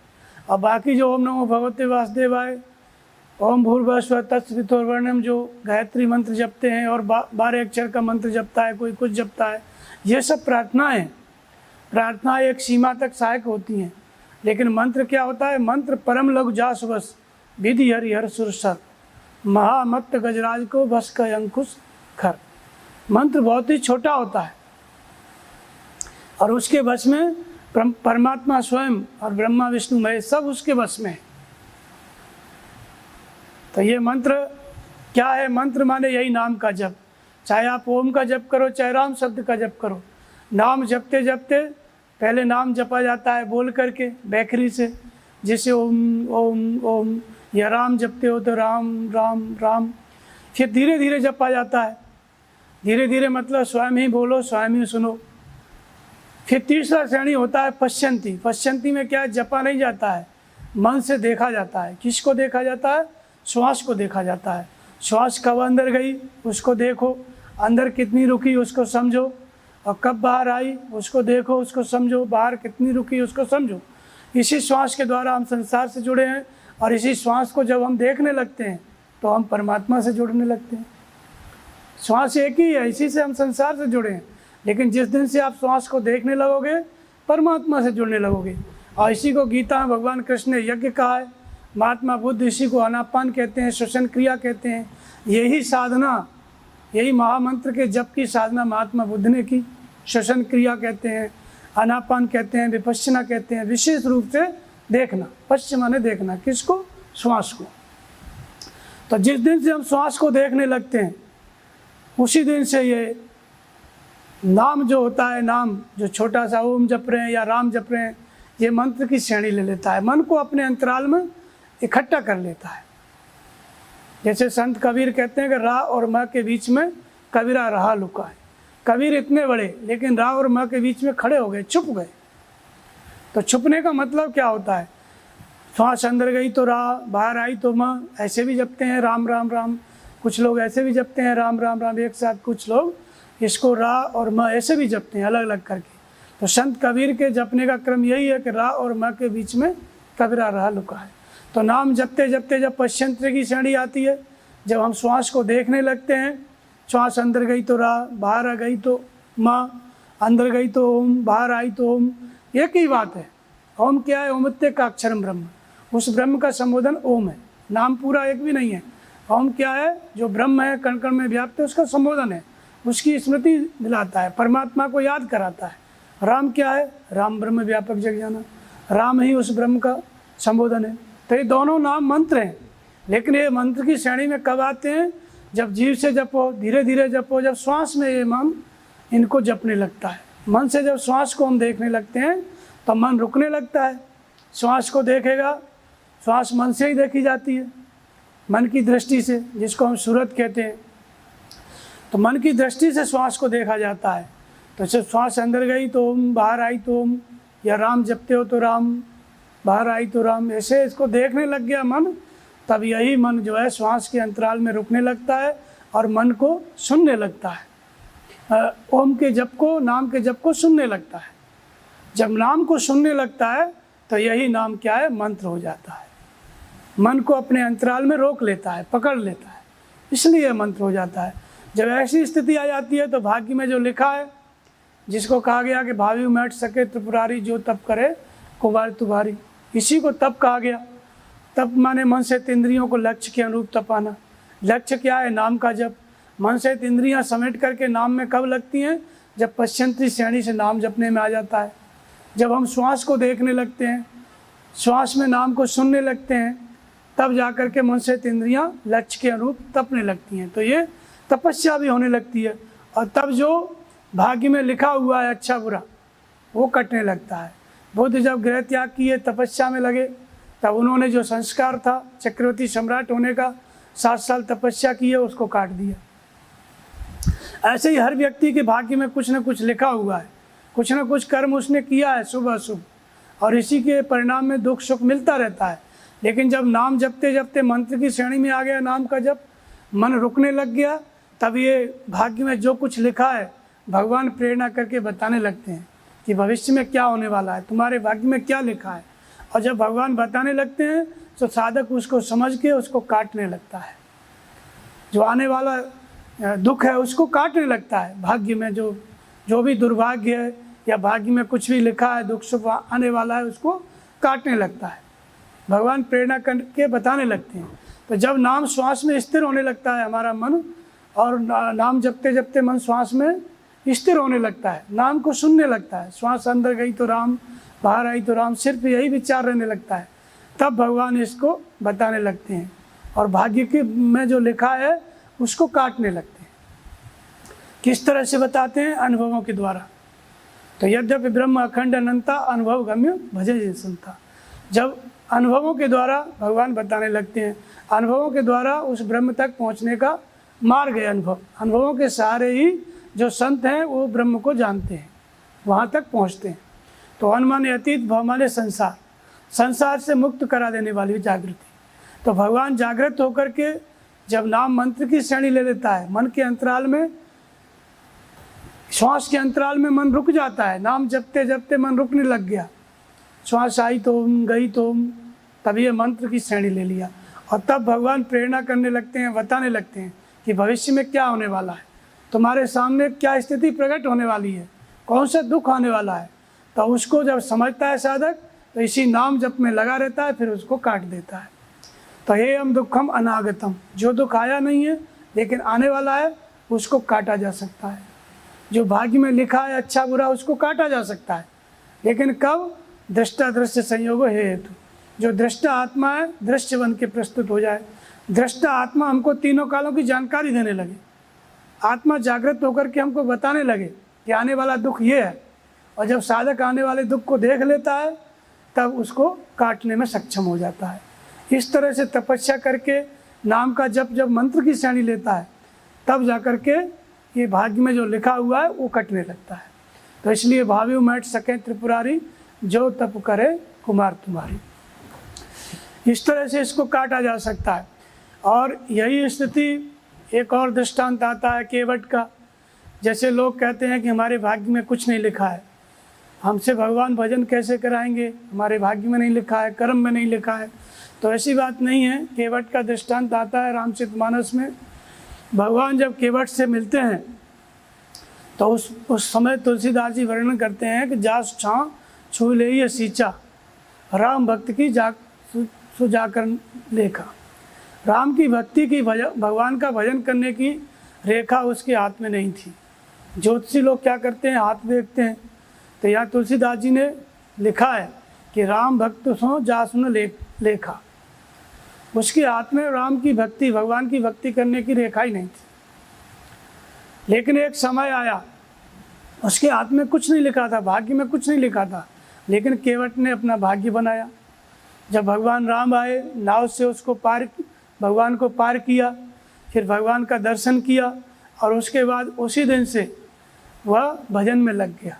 और बाकी जो ओम नमो भगवते वासुदेवाय, ओम भूर्भुवस्सुवः तत्सवितुर्वरेण्यम जो गायत्री मंत्र जपते हैं, और 12 अक्षर का मंत्र जपता है, कोई कुछ जपता है, ये सब प्रार्थनाएं। प्रार्थना एक सीमा तक सहायक होती हैं, लेकिन मंत्र क्या होता है? मंत्र परम लघु जास वश, विधि हरिहर सुरसर, महामत्त गजराज को भस का अंकुश खर। मंत्र बहुत ही छोटा होता है और उसके वश में परमात्मा स्वयं और ब्रह्मा विष्णु महेश सब उसके वश में है। तो ये मंत्र क्या है? मंत्र माने यही नाम का जप। चाहे आप ओम का जप करो, चाहे राम शब्द का जप करो। नाम जपते जपते पहले नाम जपा जाता है बोल करके बैखरी से, जैसे ओम ओम ओम, या राम जपते हो तो राम राम राम। फिर धीरे धीरे जपा जाता है। धीरे धीरे मतलब स्वयं ही बोलो, स्वयं ही सुनो। फिर तीसरा श्रेणी होता है पश्यंती। पश्यंती में क्या है, जपा नहीं जाता है, मन से देखा जाता है। किसको देखा जाता है? श्वास को देखा जाता है। श्वास कब अंदर गई उसको देखो, अंदर कितनी रुकी उसको समझो, और कब बाहर आई उसको देखो, उसको समझो, बाहर कितनी रुकी उसको समझो। इसी श्वास के द्वारा हम संसार से जुड़े हैं, और इसी श्वास को जब हम देखने लगते हैं तो हम परमात्मा से जुड़ने लगते हैं। श्वास एक ही है, इसी से हम संसार से जुड़े हैं। लेकिन जिस दिन से आप श्वास को देखने लगोगे परमात्मा से जुड़ने लगोगे। और इसी को गीता में भगवान कृष्ण ने यज्ञ कहा है। महात्मा बुद्ध इसी को आनापान कहते हैं, श्वसन क्रिया कहते हैं। यही साधना, यही महामंत्र के जप की साधना महात्मा बुद्ध ने की। श्वसन क्रिया कहते हैं, आनापान कहते हैं, विपश्यना कहते हैं। विशेष रूप से देखना, पश्चिम माने देखना, किसको? श्वास को। तो जिस दिन से हम श्वास को देखने लगते हैं उसी दिन से ये नाम जो होता है, नाम जो छोटा सा ओम जप रहे हैं या राम जप रहे हैं, ये मंत्र की श्रेणी ले लेता है। मन को अपने अंतराल में इकट्ठा कर लेता है। जैसे संत कबीर कहते हैं कि रा और म के बीच में कबीरा रहा लुका है। कबीर इतने बड़े, लेकिन रा और म के बीच में खड़े हो गए, छुप गए। तो छुपने का मतलब क्या होता है? श्वास अंदर गई तो रा, बाहर आई तो म, ऐसे भी जपते हैं राम राम राम। कुछ लोग ऐसे भी जपते हैं राम राम राम एक साथ, कुछ लोग इसको रा और म ऐसे भी जपते हैं अलग अलग करके। तो संत कबीर के जपने का क्रम यही है कि रा और म के बीच में कबीरा रहा लुका है। तो नाम जपते जपते जब पश्यंत्र की श्रेणी आती है, जब हम श्वास को देखने लगते हैं, श्वास अंदर गई तो रा, बाहर आ गई तो म, अंदर गई तो ओम, बाहर आई तो ओम। एक ही बात है। ओम क्या है? ओमत्य का अक्षरम ब्रह्म। उस ब्रह्म का संबोधन ओम है, नाम पूरा एक भी नहीं है। ओम क्या है? जो ब्रह्म है, कण कण में व्याप्त है, उसका संबोधन है, उसकी स्मृति दिलाता है, परमात्मा को याद कराता है। राम क्या है? राम ब्रह्म व्यापक जग जाना, राम ही उस ब्रह्म का संबोधन है। तो ये दोनों नाम मंत्र हैं, लेकिन ये मंत्र की श्रेणी में कब आते हैं? जब जीव से जपो, धीरे धीरे जपो, जब श्वास में ये मन इनको जपने लगता है। मन से जब श्वास को हम देखने लगते हैं तो मन रुकने लगता है। श्वास को देखेगा, श्वास मन से ही देखी जाती है, मन की दृष्टि से, जिसको हम सूरत कहते हैं। तो मन की दृष्टि से श्वास को देखा जाता है। तो जब श्वास अंदर गई तो ओम, बाहर आई तो ओम, या राम जपते हो तो राम, बाहर आई तो राम, ऐसे इसको देखने लग गया मन। तब यही मन जो है श्वास के अंतराल में रुकने लगता है और मन को सुनने लगता है। ओम के जप को, नाम के जप को सुनने लगता है। जब नाम को सुनने लगता है तो यही नाम क्या है? मंत्र हो जाता है। मन को अपने अंतराल में रोक लेता है, पकड़ लेता है, इसलिए मंत्र हो जाता है। जब ऐसी स्थिति आ जाती है तो भाग्य में जो लिखा है, जिसको कहा गया कि भावी मैट सके त्रिपुरारी, जो तप करे कुमार तुम्हारी, इसी को तप कहा गया। तप माने मन से इंद्रियों को लक्ष्य के अनुरूप तपाना। लक्ष्य क्या है? नाम का जप। मन से इंद्रियां समेट करके नाम में कब लगती हैं? जब पश्यंती श्रेणी से नाम जपने में आ जाता है। जब हम श्वास को देखने लगते हैं, श्वास में नाम को सुनने लगते हैं, तब जाकर के मन से इंद्रियां लक्ष्य के अनुरूप तपने लगती हैं। तो ये तपस्या भी होने लगती है, और तब जो भाग्य में लिखा हुआ है अच्छा बुरा वो कटने लगता है। बुद्ध जब गृह त्याग किए, तपस्या में लगे, तब उन्होंने जो संस्कार था चक्रवर्ती सम्राट होने का, 7 साल तपस्या की है, उसको काट दिया। ऐसे ही हर व्यक्ति के भाग्य में कुछ न कुछ लिखा हुआ है, कुछ न कुछ कर्म उसने किया है शुभ अशुभ, और इसी के परिणाम में दुख सुख मिलता रहता है। लेकिन जब नाम जपते जपते मंत्र की श्रेणी में आ गया, नाम का जप, मन रुकने लग गया, तब ये भाग्य में जो कुछ लिखा है भगवान प्रेरणा करके बताने लगते हैं कि भविष्य में क्या होने वाला है, तुम्हारे भाग्य में क्या लिखा है। और जब भगवान बताने लगते हैं तो साधक उसको समझ के उसको काटने लगता है। जो आने वाला दुख है उसको काटने लगता है। भाग्य में जो भी दुर्भाग्य है या भाग्य में कुछ भी लिखा है, दुख सुख आने वाला है, उसको काटने लगता है। भगवान प्रेरणा करके बताने लगते हैं। तो जब नाम श्वास में स्थिर होने लगता है हमारा मन, और नाम जपते जपते मन श्वास में स्थिर होने लगता है, नाम को सुनने लगता है, श्वास अंदर गई तो राम, बाहर आई तो राम, सिर्फ यही विचार रहने लगता है, तब भगवान इसको बताने लगते हैं और भाग्य के में जो लिखा है उसको काटने लगते हैं। किस तरह से बताते हैं? अनुभवों के द्वारा। तो यद्यपि ब्रह्म अखंड अनंता, अनुभव गम्य भजे जिन संता। जब अनुभवों के द्वारा भगवान बताने लगते हैं, अनुभवों के द्वारा उस ब्रह्म तक पहुंचने का मार्ग है अनुभव। अनुभवों के सहारे ही जो संत हैं वो ब्रह्म को जानते हैं। वहाँ तक पहुँचते हैं। तो अन माने अतीत, भव माने संसार, संसार से मुक्त करा देने वाली जागृति। तो भगवान जागृत होकर के जब नाम मंत्र की श्रेणी ले लेता है, मन के अंतराल में, श्वास के अंतराल में मन रुक जाता है, नाम जपते जपते मन रुकने लग गया, श्वास आई तो गई तो तब ये मंत्र की श्रेणी ले लिया। और तब भगवान प्रेरणा करने लगते हैं, बताने लगते हैं कि भविष्य में क्या होने वाला है, तुम्हारे सामने क्या स्थिति प्रकट होने वाली है, कौन सा दुख आने वाला है। तो उसको जब समझता है साधक तो इसी नाम जप में लगा रहता है, फिर उसको काट देता है। तो हे हम दुखम अनागतम, जो दुख आया नहीं है लेकिन आने वाला है उसको काटा जा सकता है। जो भाग्य में लिखा है अच्छा बुरा उसको काटा जा सकता है, लेकिन कब? दृष्टा दृश्य संयोग है हेतु। जो दृष्टा आत्मा है दृश्य बन के प्रस्तुत हो जाए। दृष्टा आत्मा हमको तीनों कालों की जानकारी देने लगे, आत्मा जागृत होकर के हमको बताने लगे कि आने वाला दुख ये है। और जब साधक आने वाले दुख को देख लेता है तब उसको काटने में सक्षम हो जाता है। इस तरह से तपस्या करके नाम का जप जब मंत्र की श्रेणी लेता है तब जाकर के ये भाग्य में जो लिखा हुआ है वो कटने लगता है। तो इसलिए भाव्यु मैट सके त्रिपुरारी, जो तप करे कुमार तुम्हारी। इस तरह से इसको काटा जा सकता है। और यही स्थिति एक और दृष्टांत आता है केवट का। जैसे लोग कहते हैं कि हमारे भाग्य में कुछ नहीं लिखा है, हमसे भगवान भजन कैसे कराएंगे, हमारे भाग्य में नहीं लिखा है, कर्म में नहीं लिखा है। तो ऐसी बात नहीं है। केवट का दृष्टांत आता है रामचरितमानस में। भगवान जब केवट से मिलते हैं तो उस समय तुलसीदास जी वर्णन करते हैं कि जास छाँ छू ले ये सींचा, राम भक्त की सुजाकर लेखा। राम की भक्ति की भगवान का भजन करने की रेखा उसके हाथ में नहीं थी। ज्योतिषी लोग क्या करते हैं, हाथ देखते हैं। तो यहाँ तुलसीदास जी ने लिखा है कि राम भक्त सो जासुन लेखा। उसके हाथ में राम की भक्ति, भगवान की भक्ति करने की रेखा ही नहीं थी। लेकिन एक समय आया उसके हाथ में कुछ नहीं लिखा था, भाग्य में कुछ नहीं लिखा था, लेकिन केवट ने अपना भाग्य बनाया। जब भगवान राम आए, नाव से उसको भगवान को पार किया, फिर भगवान का दर्शन किया और उसके बाद उसी दिन से वह भजन में लग गया।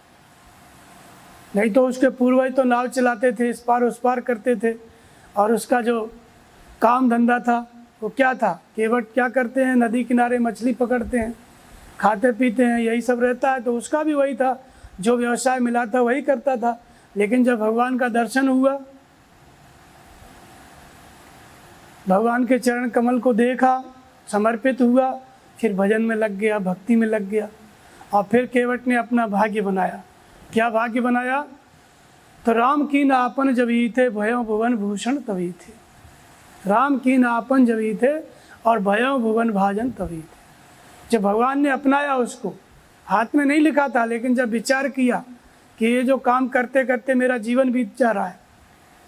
नहीं तो उसके पूर्वज तो नाव चलाते थे, इस पार उस पार करते थे, और उसका जो काम धंधा था वो क्या था, केवट क्या करते हैं, नदी किनारे मछली पकड़ते हैं, खाते पीते हैं, यही सब रहता है। तो उसका भी वही था, जो व्यवसाय मिला था वही करता था। लेकिन जब भगवान का दर्शन हुआ, भगवान के चरण कमल को देखा, समर्पित हुआ, फिर भजन में लग गया, भक्ति में लग गया। और फिर केवट ने अपना भाग्य बनाया। क्या भाग्य बनाया? तो राम की नापन जब ही थे, भयो भुवन भूषण तभी थे। राम की नापन जब ही थे और भयो भुवन भाजन तभी थे। जब भगवान ने अपनाया उसको, हाथ में नहीं लिखा था, लेकिन जब विचार किया कि ये जो काम करते करते मेरा जीवन बीत जा रहा है,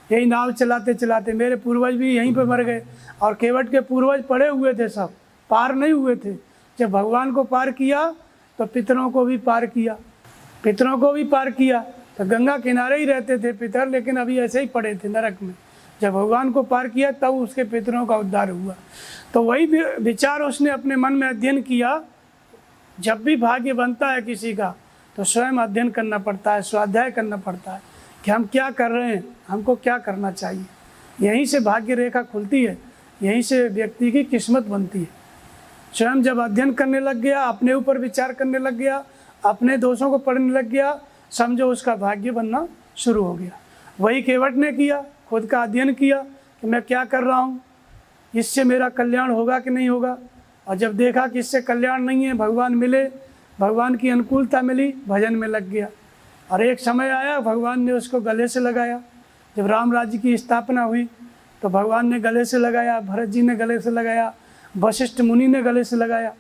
यही नाव चलाते चलाते मेरे पूर्वज भी यहीं पर मर गए, और केवट के पूर्वज पड़े हुए थे, सब पार नहीं हुए थे। जब भगवान को पार किया तो पितरों को भी पार किया, पितरों को भी पार किया। तो गंगा किनारे ही रहते थे पितर, लेकिन अभी ऐसे ही पड़े थे नरक में। जब भगवान को पार किया तब उसके पितरों का उद्धार हुआ। तो वही विचार उसने अपने मन में अध्ययन किया। जब भी भाग्य बनता है किसी का तो स्वयं अध्ययन करना पड़ता है, स्वाध्याय करना पड़ता है कि हम क्या कर रहे हैं, हमको क्या करना चाहिए। यहीं से भाग्य रेखा खुलती है, यहीं से व्यक्ति की किस्मत बनती है। स्वयं जब अध्ययन करने लग गया, अपने ऊपर विचार करने लग गया, अपने दोषों को पढ़ने लग गया, समझो उसका भाग्य बनना शुरू हो गया। वही केवट ने किया, खुद का अध्ययन किया कि मैं क्या कर रहा हूँ, इससे मेरा कल्याण होगा कि नहीं होगा। और जब देखा कि इससे कल्याण नहीं है, भगवान मिले, भगवान की अनुकूलता मिली, भजन में लग गया। और एक समय आया भगवान ने उसको गले से लगाया। जब राम राज्य की स्थापना हुई तो भगवान ने गले से लगाया, भरत जी ने गले से लगाया, वशिष्ठ मुनि ने गले से लगाया।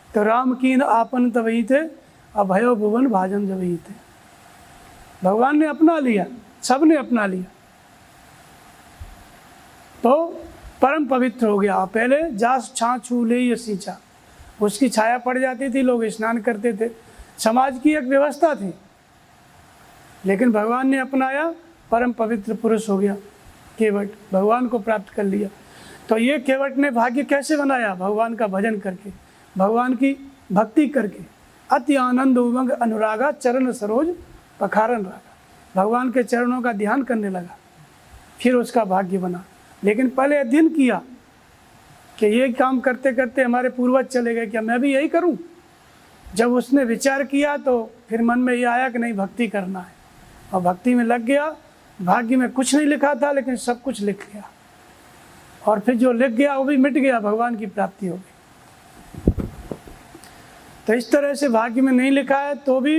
तो राम कीन आपन तभी थे, अभयो भुवन भाजन जभी थे। भगवान ने अपना लिया, सब ने अपना लिया, तो परम पवित्र हो गया। पहले जास छाँ छू ले ये सींचा, उसकी छाया पड़ जाती थी, लोग स्नान करते थे, समाज की एक व्यवस्था थी। लेकिन भगवान ने अपनाया, परम पवित्र पुरुष हो गया केवट, भगवान को प्राप्त कर लिया। तो ये केवट ने भाग्य कैसे बनाया? भगवान का भजन करके, भगवान की भक्ति करके। अति आनंद उमंग अनुरागा चरण सरोज पखारन रागा। भगवान के चरणों का ध्यान करने लगा, फिर उसका भाग्य बना। लेकिन पहले अध्ययन किया कि ये काम करते करते हमारे पूर्वज चले गए, क्या मैं भी यही करूं? जब उसने विचार किया तो फिर मन में ये आया कि नहीं, भक्ति करना है, और भक्ति में लग गया। भाग्य में कुछ नहीं लिखा था, लेकिन सब कुछ लिख गया, और फिर जो लिख गया वो भी मिट गया, भगवान की प्राप्ति हो गई। तो इस तरह से भाग्य में नहीं लिखा है तो भी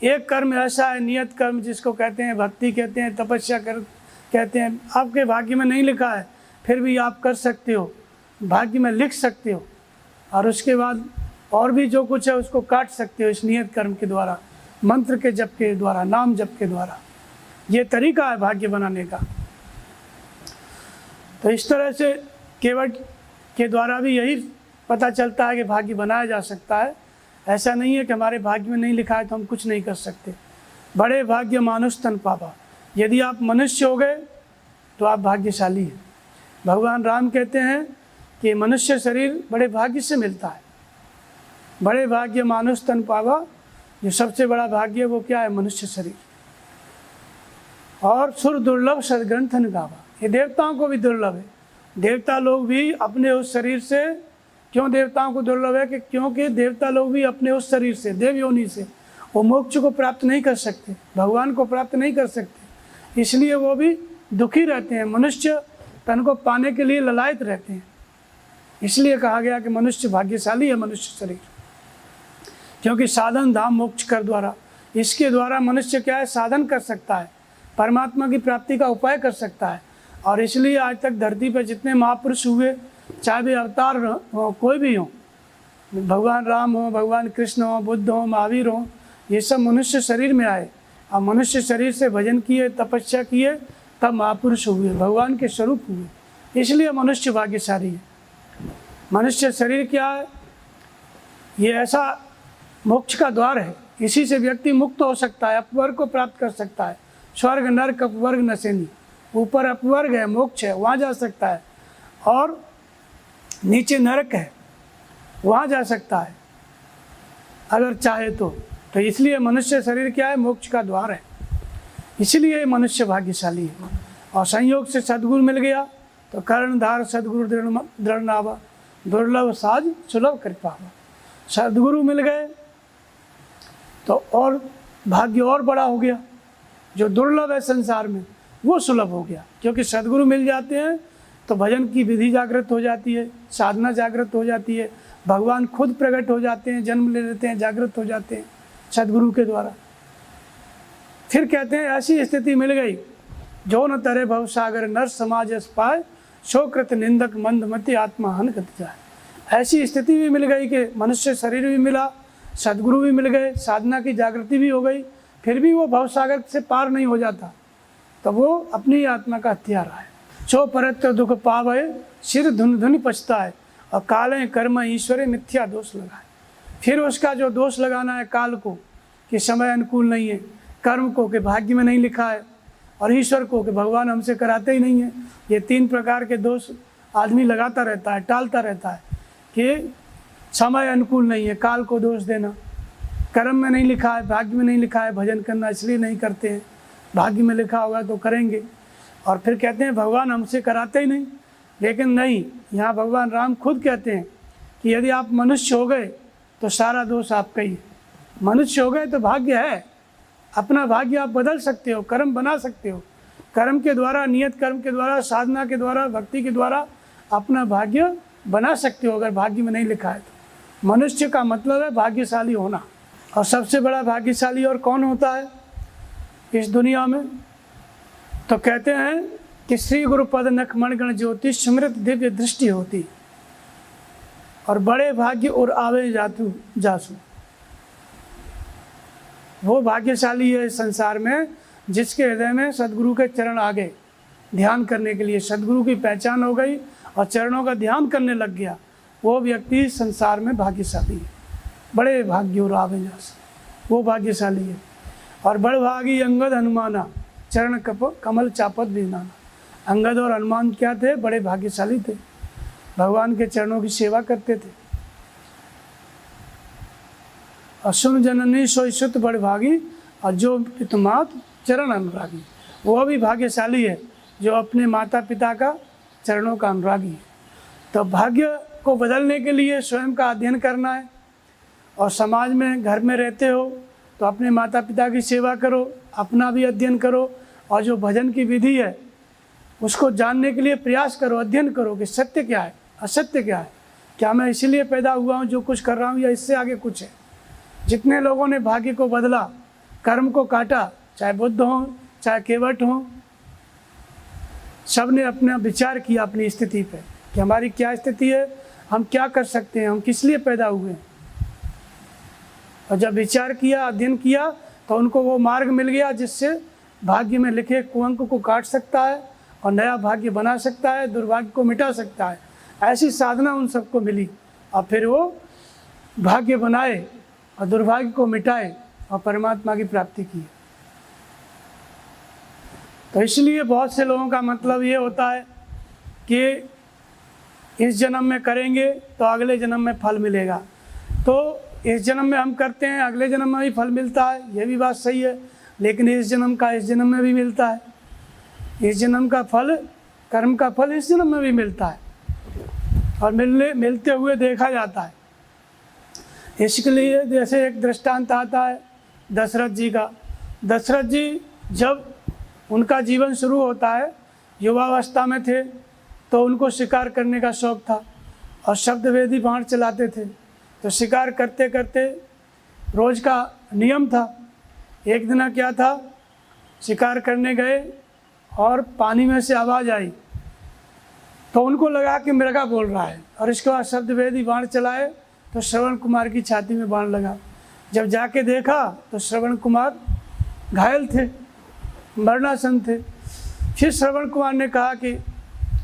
एक कर्म ऐसा है, नियत कर्म जिसको कहते हैं, भक्ति कहते हैं, तपस्या कहते हैं, आपके भाग्य में नहीं लिखा है, फिर भी आप कर सकते हो, भाग्य में लिख सकते हो, और उसके बाद और भी जो कुछ है उसको काट सकते हो इस नियत कर्म के द्वारा, मंत्र के जप के द्वारा, नाम जप के द्वारा। ये तरीका है भाग्य बनाने का। तो इस तरह से केवट के द्वारा भी यही पता चलता है कि भाग्य बनाया जा सकता है। ऐसा नहीं है कि हमारे भाग्य में नहीं लिखा है तो हम कुछ नहीं कर सकते। बड़े भाग्य मानुष तन पावा, यदि आप मनुष्य हो गए तो आप भाग्यशाली हैं। भगवान राम कहते हैं कि मनुष्य शरीर बड़े भाग्य से मिलता है। बड़े भाग्य मानुष तन पावा, जो सबसे बड़ा भाग्य है वो क्या है? मनुष्य शरीर। और सुर दुर्लभ सदग्रंथन गावा, ये देवताओं को भी दुर्लभ है। देवता लोग भी अपने उस शरीर से, क्यों देवताओं को दुर्लभ है? कि क्योंकि देवता लोग भी अपने उस शरीर से, देव योनि से, वो मोक्ष को प्राप्त नहीं कर सकते, भगवान को प्राप्त नहीं कर सकते, इसलिए वो भी दुखी रहते हैं। मनुष्य तन को पाने के लिए ललायत रहते हैं। इसलिए कहा गया कि मनुष्य भाग्यशाली है, मनुष्य शरीर, क्योंकि साधन धाम मोक्ष कर द्वारा, इसके द्वारा मनुष्य क्या है? साधन कर सकता है, परमात्मा की प्राप्ति का उपाय कर सकता है। और इसलिए आज तक धरती पर जितने महापुरुष हुए, चाहे वे अवतार हो, कोई भी हो, भगवान राम हो, भगवान कृष्ण हो, बुद्ध हो, महावीर हो, ये सब मनुष्य शरीर में आए और मनुष्य शरीर से भजन किए, तपस्या किए, तब महापुरुष हुए, भगवान के स्वरूप हुए। इसलिए मनुष्य भाग्यशाली है। मनुष्य शरीर क्या है? ये ऐसा मोक्ष का द्वार है, इसी से व्यक्ति मुक्त हो सकता है, अपवर्ग को प्राप्त कर सकता है। स्वर्ग नरक अपवर्ग नशेनी, ऊपर अपवर्ग है, मोक्ष है, वहाँ जा सकता है, और नीचे नरक है, वहाँ जा सकता है अगर चाहे तो। इसलिए मनुष्य शरीर क्या है? मोक्ष का द्वार है, इसलिए मनुष्य भाग्यशाली है। और संयोग से सद्गुरु मिल गया तो कर्णधार सद्गुरु दृढ़ नावा, दुर्लभ साज सुलभ कृपावा। सद्गुरु मिल गए तो और भाग्य और बड़ा हो गया। जो दुर्लभ है संसार में वो सुलभ हो गया, क्योंकि सद्गुरु मिल जाते हैं तो भजन की विधि जागृत हो जाती है, साधना जागृत हो जाती है, भगवान खुद प्रकट हो जाते हैं, जन्म ले लेते हैं, जागृत हो जाते हैं सद्गुरु के द्वारा। फिर कहते हैं ऐसी स्थिति मिल गई, जो न तरे भव सागर नर समाज अस पाए, शोकृत निंदक मंदमति आत्मा हन गत जाए। ऐसी स्थिति भी मिल गई कि मनुष्य शरीर भी मिला, सद्गुरु भी मिल गए, साधना की जागृति भी हो गई, फिर भी वो भवसागर से पार नहीं हो जाता, तो वो अपनी आत्मा का हत्यारा है। सो परत्र दुख पावे, सिर धुन धुन पछताए, और काले कर्म ईश्वरे मिथ्या दोष लगाए। फिर उसका जो दोष लगाना है काल को कि समय अनुकूल नहीं है, कर्म को कि भाग्य में नहीं लिखा है, और ईश्वर को कि भगवान हमसे कराते ही नहीं है। ये तीन प्रकार के दोष आदमी लगाता रहता है, टालता रहता है कि समय अनुकूल नहीं है, काल को दोष देना, कर्म में नहीं लिखा है, भाग्य में नहीं लिखा है, भजन करना इसलिए नहीं करते हैं, भाग्य में लिखा होगा तो करेंगे। और फिर कहते हैं भगवान हमसे कराते ही नहीं। लेकिन नहीं, यहाँ भगवान राम खुद कहते हैं कि यदि आप मनुष्य हो गए तो सारा दोष आपका ही है। मनुष्य हो गए तो भाग्य है, अपना भाग्य आप बदल सकते हो, कर्म बना सकते हो, कर्म के द्वारा, नियत कर्म के द्वारा, साधना के द्वारा, भक्ति के द्वारा अपना भाग्य बना सकते हो, अगर भाग्य में नहीं लिखा है तो। मनुष्य का मतलब है भाग्यशाली होना। और सबसे बड़ा भाग्यशाली और कौन होता है इस दुनिया में? तो कहते हैं कि श्री गुरु पद नख मणगण ज्योति, स्मृत दिव्य दृष्टि होती, और बड़े भाग्य और आवे जातु जासु। वो भाग्यशाली है इस संसार में जिसके हृदय में सदगुरु के चरण आ गए, ध्यान करने के लिए सदगुरु की पहचान हो गई और चरणों का ध्यान करने लग गया। वो व्यक्ति संसार में भाग्यशाली है, बड़े भाग्य और आवे जासु, वो भाग्यशाली है। और बड़भागी अंगद हनुमाना, चरण कमल चापत बीनाना। अंगद और हनुमान क्या थे? बड़े भाग्यशाली थे, भगवान के चरणों की सेवा करते थे। सुन जननी सोई सुत बड़ भागी, और जो पितुमात चरण अनुरागी, वो भी भाग्यशाली है जो अपने माता पिता का चरणों का अनुरागी है। तो भाग्य को बदलने के लिए स्वयं का अध्ययन करना है, और समाज में घर में रहते हो तो अपने माता पिता की सेवा करो, अपना भी अध्ययन करो, और जो भजन की विधि है उसको जानने के लिए प्रयास करो, अध्ययन करो कि सत्य क्या है, असत्य क्या है, क्या मैं इसीलिए पैदा हुआ हूँ जो कुछ कर रहा हूँ, या इससे आगे कुछ है। जितने लोगों ने भाग्य को बदला, कर्म को काटा, चाहे बुद्ध हों चाहे केवट हों, सब ने अपना विचार किया अपनी स्थिति पे कि हमारी क्या स्थिति है, हम क्या कर सकते हैं, हम किस लिए पैदा हुए हैं। और जब विचार किया, अध्ययन किया, तो उनको वो मार्ग मिल गया जिससे भाग्य में लिखे कुअंक को काट सकता है और नया भाग्य बना सकता है, दुर्भाग्य को मिटा सकता है। ऐसी साधना उन सबको मिली, और फिर वो भाग्य बनाए और दुर्भाग्य को मिटाए और परमात्मा की प्राप्ति की। तो इसलिए बहुत से लोगों का मतलब ये होता है कि इस जन्म में करेंगे तो अगले जन्म में फल मिलेगा। तो इस जन्म में हम करते हैं, अगले जन्म में भी फल मिलता है, ये भी बात सही है, लेकिन इस जन्म का इस जन्म में भी मिलता है। इस जन्म का फल, कर्म का फल इस जन्म में भी मिलता है, और मिलते हुए देखा जाता है। इसके लिए जैसे एक दृष्टांत आता है दशरथ जी का। दशरथ जी जब उनका जीवन शुरू होता है, युवावस्था में थे, तो उनको शिकार करने का शौक़ था और शब्दवेदी बाण चलाते थे। तो शिकार करते करते रोज़ का नियम था। एक दिन क्या था, शिकार करने गए और पानी में से आवाज़ आई, तो उनको लगा कि मृगा बोल रहा है, और इसके बाद शब्दवेदी बाण चलाए तो श्रवण कुमार की छाती में बाण लगा। जब जाके देखा तो श्रवण कुमार घायल थे, मरणासन थे। फिर श्रवण कुमार ने कहा कि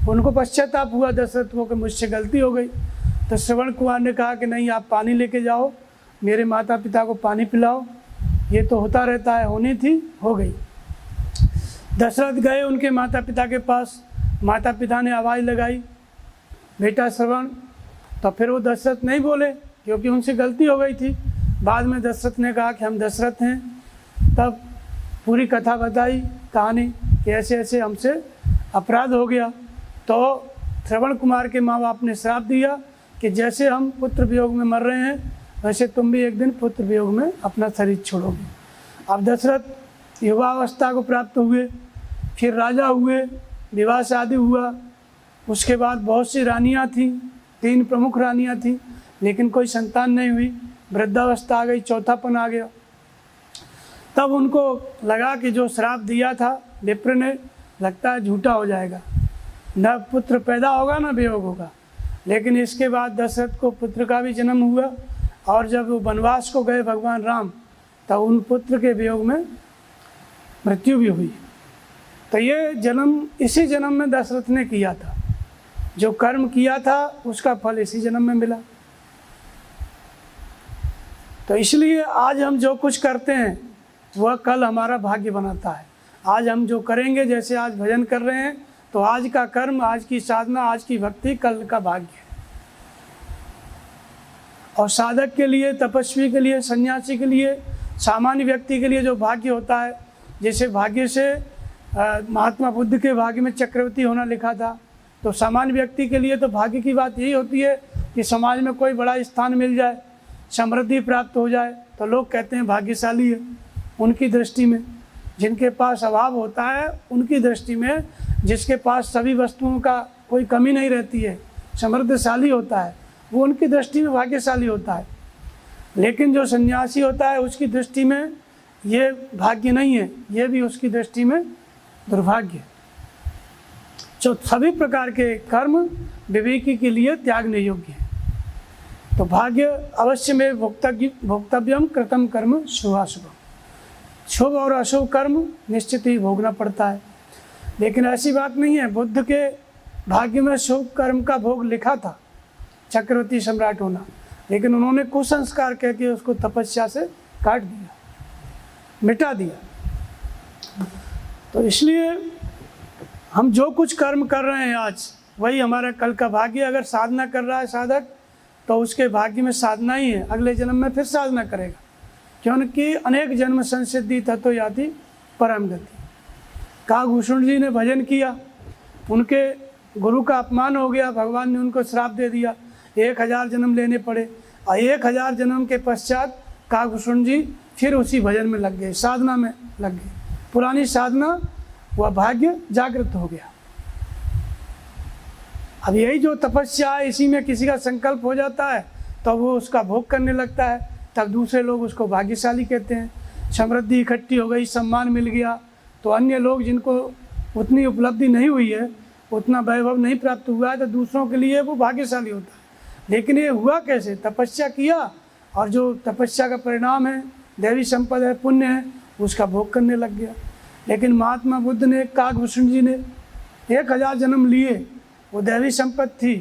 उनको पश्चाताप हुआ दशरथ को कि मुझसे गलती हो गई। तो श्रवण कुमार ने कहा कि नहीं, आप पानी लेके जाओ, मेरे माता पिता को पानी पिलाओ, ये तो होता रहता है, होनी थी, हो गई। दशरथ गए उनके माता पिता के पास, माता पिता ने आवाज़ लगाई, बेटा श्रवण। तो फिर वो दशरथ नहीं बोले क्योंकि उनसे गलती हो गई थी। बाद में दशरथ ने कहा कि हम दशरथ हैं। तब पूरी कथा बताई, कहानी कि ऐसे ऐसे हमसे अपराध हो गया। तो श्रवण कुमार के माँ बाप ने श्राप दिया कि जैसे हम पुत्र वियोग में मर रहे हैं, वैसे तुम भी एक दिन पुत्र वियोग में अपना शरीर छोड़ोगे। अब दशरथ युवावस्था को प्राप्त हुए, फिर राजा हुए, विवाह शादी हुआ। उसके बाद बहुत सी रानियाँ थीं, 3 प्रमुख रानियाँ थीं, लेकिन कोई संतान नहीं हुई। वृद्धावस्था आ गई, चौथापन आ गया। तब उनको लगा कि जो श्राप दिया था विप्र ने, लगता है झूठा हो जाएगा, न पुत्र पैदा होगा न वियोग होगा। लेकिन इसके बाद दशरथ को पुत्र का भी जन्म हुआ, और जब वो वनवास को गए भगवान राम, तब उन पुत्र के वियोग में मृत्यु भी हुई। तो ये जन्म इसी जन्म में दशरथ ने किया था, जो कर्म किया था उसका फल इसी जन्म में मिला। तो इसलिए आज हम जो कुछ करते हैं वह कल हमारा भाग्य बनाता है। आज हम जो करेंगे, जैसे आज भजन कर रहे हैं, तो आज का कर्म, आज की साधना, आज की भक्ति कल का भाग्य है। और साधक के लिए, तपस्वी के लिए, सन्यासी के लिए, सामान्य व्यक्ति के लिए जो भाग्य होता है, जैसे भाग्य से महात्मा बुद्ध के भाग्य में चक्रवर्ती होना लिखा था, तो सामान्य व्यक्ति के लिए तो भाग्य की बात यही होती है कि समाज में कोई बड़ा स्थान मिल जाए, समृद्धि प्राप्त हो जाए, तो लोग कहते हैं भाग्यशाली है। उनकी दृष्टि में जिनके पास अभाव होता है, उनकी दृष्टि में जिसके पास सभी वस्तुओं का कोई कमी नहीं रहती है, समृद्धशाली होता है, वो उनकी दृष्टि में भाग्यशाली होता है। लेकिन जो सन्यासी होता है उसकी दृष्टि में ये भाग्य नहीं है, ये भी उसकी दृष्टि में दुर्भाग्य है। जो सभी प्रकार के कर्म विवेकी के लिए त्यागने योग्य है। तो भाग्य अवश्य में भोक्तव्यम कृतम कर्म शुभाशुभम, शुभ और अशुभ कर्म निश्चित ही भोगना पड़ता है। लेकिन ऐसी बात नहीं है, बुद्ध के भाग्य में शुभ कर्म का भोग लिखा था, चक्रवर्ती सम्राट होना, लेकिन उन्होंने कुसंस्कार कह के उसको तपस्या से काट दिया, मिटा दिया। तो इसलिए हम जो कुछ कर्म कर रहे हैं आज, वही हमारा कल का भाग्य। अगर साधना कर रहा है साधक, तो उसके भाग्य में साधना ही है, अगले जन्म में फिर साधना करेगा। क्योंकि अनेक जन्म संसिद्धि तत्व याति परम गति। काकभूषण जी ने भजन किया, उनके गुरु का अपमान हो गया, भगवान ने उनको श्राप दे दिया, 1000 जन्म लेने पड़े। और 1000 जन्म के पश्चात काकभूषण जी फिर उसी भजन में लग गए, साधना में लग गए। पुरानी साधना वह भाग्य जागृत हो गया। अब यही जो तपस्या है, इसी में किसी का संकल्प हो जाता है तो वो उसका भोग करने लगता है, तब दूसरे लोग उसको भाग्यशाली कहते हैं। समृद्धि इकट्ठी हो गई, सम्मान मिल गया, तो अन्य लोग जिनको उतनी उपलब्धि नहीं हुई है, उतना वैभव नहीं प्राप्त हुआ है, तो दूसरों के लिए वो भाग्यशाली होता है। लेकिन ये हुआ कैसे? तपस्या किया, और जो तपस्या का परिणाम है, दैवी संपद है, पुण्य है, उसका भोग करने लग गया। लेकिन महात्मा बुद्ध ने, काकभूषण जी ने 1000 जन्म लिए, वो दैवी संपद थी,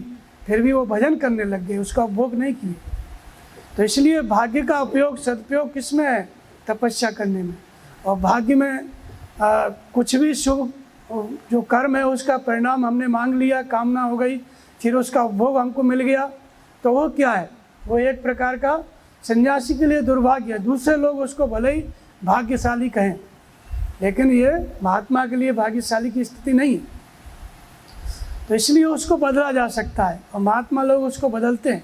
फिर भी वो भजन करने लग गए, उसका उपभोग नहीं किए। तो इसलिए भाग्य का उपयोग, सदुपयोग किस में है? तपस्या करने में। और भाग्य में कुछ भी शुभ जो कर्म है उसका परिणाम हमने मांग लिया, कामना हो गई, फिर उसका उपभोग हमको मिल गया, तो वो क्या है? वो एक प्रकार का सन्यासी के लिए दुर्भाग्य है। दूसरे लोग उसको भले ही भाग्यशाली कहें, लेकिन ये महात्मा के लिए भाग्यशाली की स्थिति नहीं है। तो इसलिए उसको बदला जा सकता है, और महात्मा लोग उसको बदलते हैं।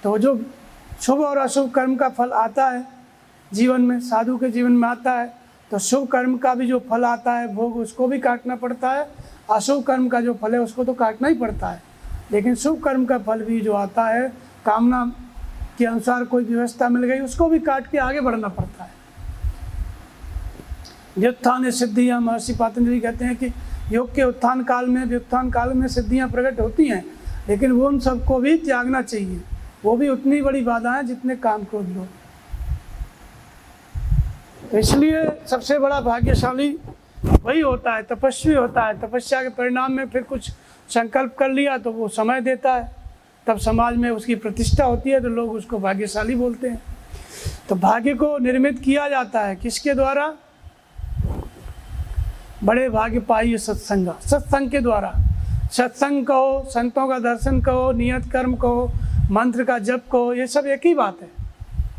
तो जो शुभ और अशुभ कर्म का फल आता है जीवन में, साधु के जीवन में आता है, तो शुभ कर्म का भी जो फल आता है भोग, उसको भी काटना पड़ता है। अशुभ कर्म का जो फल है उसको तो काटना ही पड़ता है, लेकिन शुभ कर्म का फल भी जो आता है, कामना के अनुसार कोई व्यवस्था मिल गई, उसको भी काट के आगे बढ़ना पड़ता है। व्युत्थान सिद्धियाँ, महर्षि पातंजलि कहते हैं कि योग के उत्थान काल में, व्युत्थान काल में सिद्धियाँ प्रकट होती हैं, लेकिन वो उन सबको भी त्यागना चाहिए। वो भी उतनी बड़ी बाधाएं जितने काम क्रोध लोग। तो इसलिए सबसे बड़ा भाग्यशाली वही होता है, तपस्वी होता है। तपस्या के परिणाम में फिर कुछ संकल्प कर लिया तो वो समय देता है, तब समाज में उसकी प्रतिष्ठा होती है, तो लोग उसको भाग्यशाली बोलते हैं। तो भाग्य को निर्मित किया जाता है किसके द्वारा? बड़े भाग्य पाइए सत्संग, सत्संग के द्वारा। सत्संग कहो, संतों का दर्शन कहो, नियत कर्म कहो, मंत्र का जप कहो, ये सब एक ही बात है।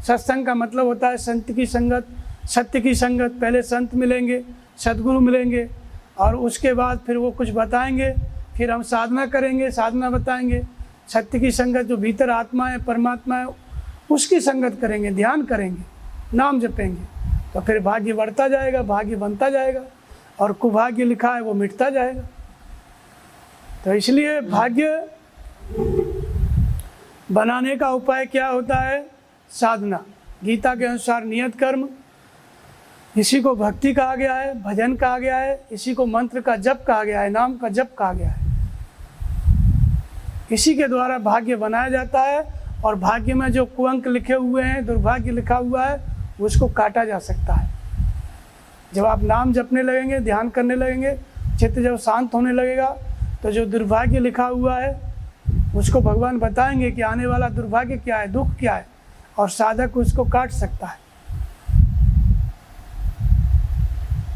सत्संग का मतलब होता है संत की संगत, सत्य की संगत। पहले संत मिलेंगे, सद्गुरु मिलेंगे, और उसके बाद फिर वो कुछ बताएंगे, फिर हम साधना करेंगे, साधना बताएंगे। सत्य की संगत, जो भीतर आत्मा है, परमात्मा है, उसकी संगत करेंगे, ध्यान करेंगे, नाम जपेंगे, तो फिर भाग्य बढ़ता जाएगा, भाग्य बनता जाएगा, और कुभाग्य लिखा है वो मिटता जाएगा। तो इसलिए भाग्य बनाने का उपाय क्या होता है? साधना। गीता के अनुसार नियत कर्म, इसी को भक्ति कहा गया है, भजन कहा गया है, इसी को मंत्र का जप कहा गया है, नाम का जप कहा गया है। इसी के द्वारा भाग्य बनाया जाता है, और भाग्य में जो कुअंक लिखे हुए हैं, दुर्भाग्य लिखा हुआ है, उसको काटा जा सकता है। जब आप नाम जपने लगेंगे, ध्यान करने लगेंगे, चित्त जब शांत होने लगेगा, तो जो दुर्भाग्य लिखा हुआ है उसको भगवान बताएंगे कि आने वाला दुर्भाग्य क्या है, दुख क्या है, और साधक उसको काट सकता है।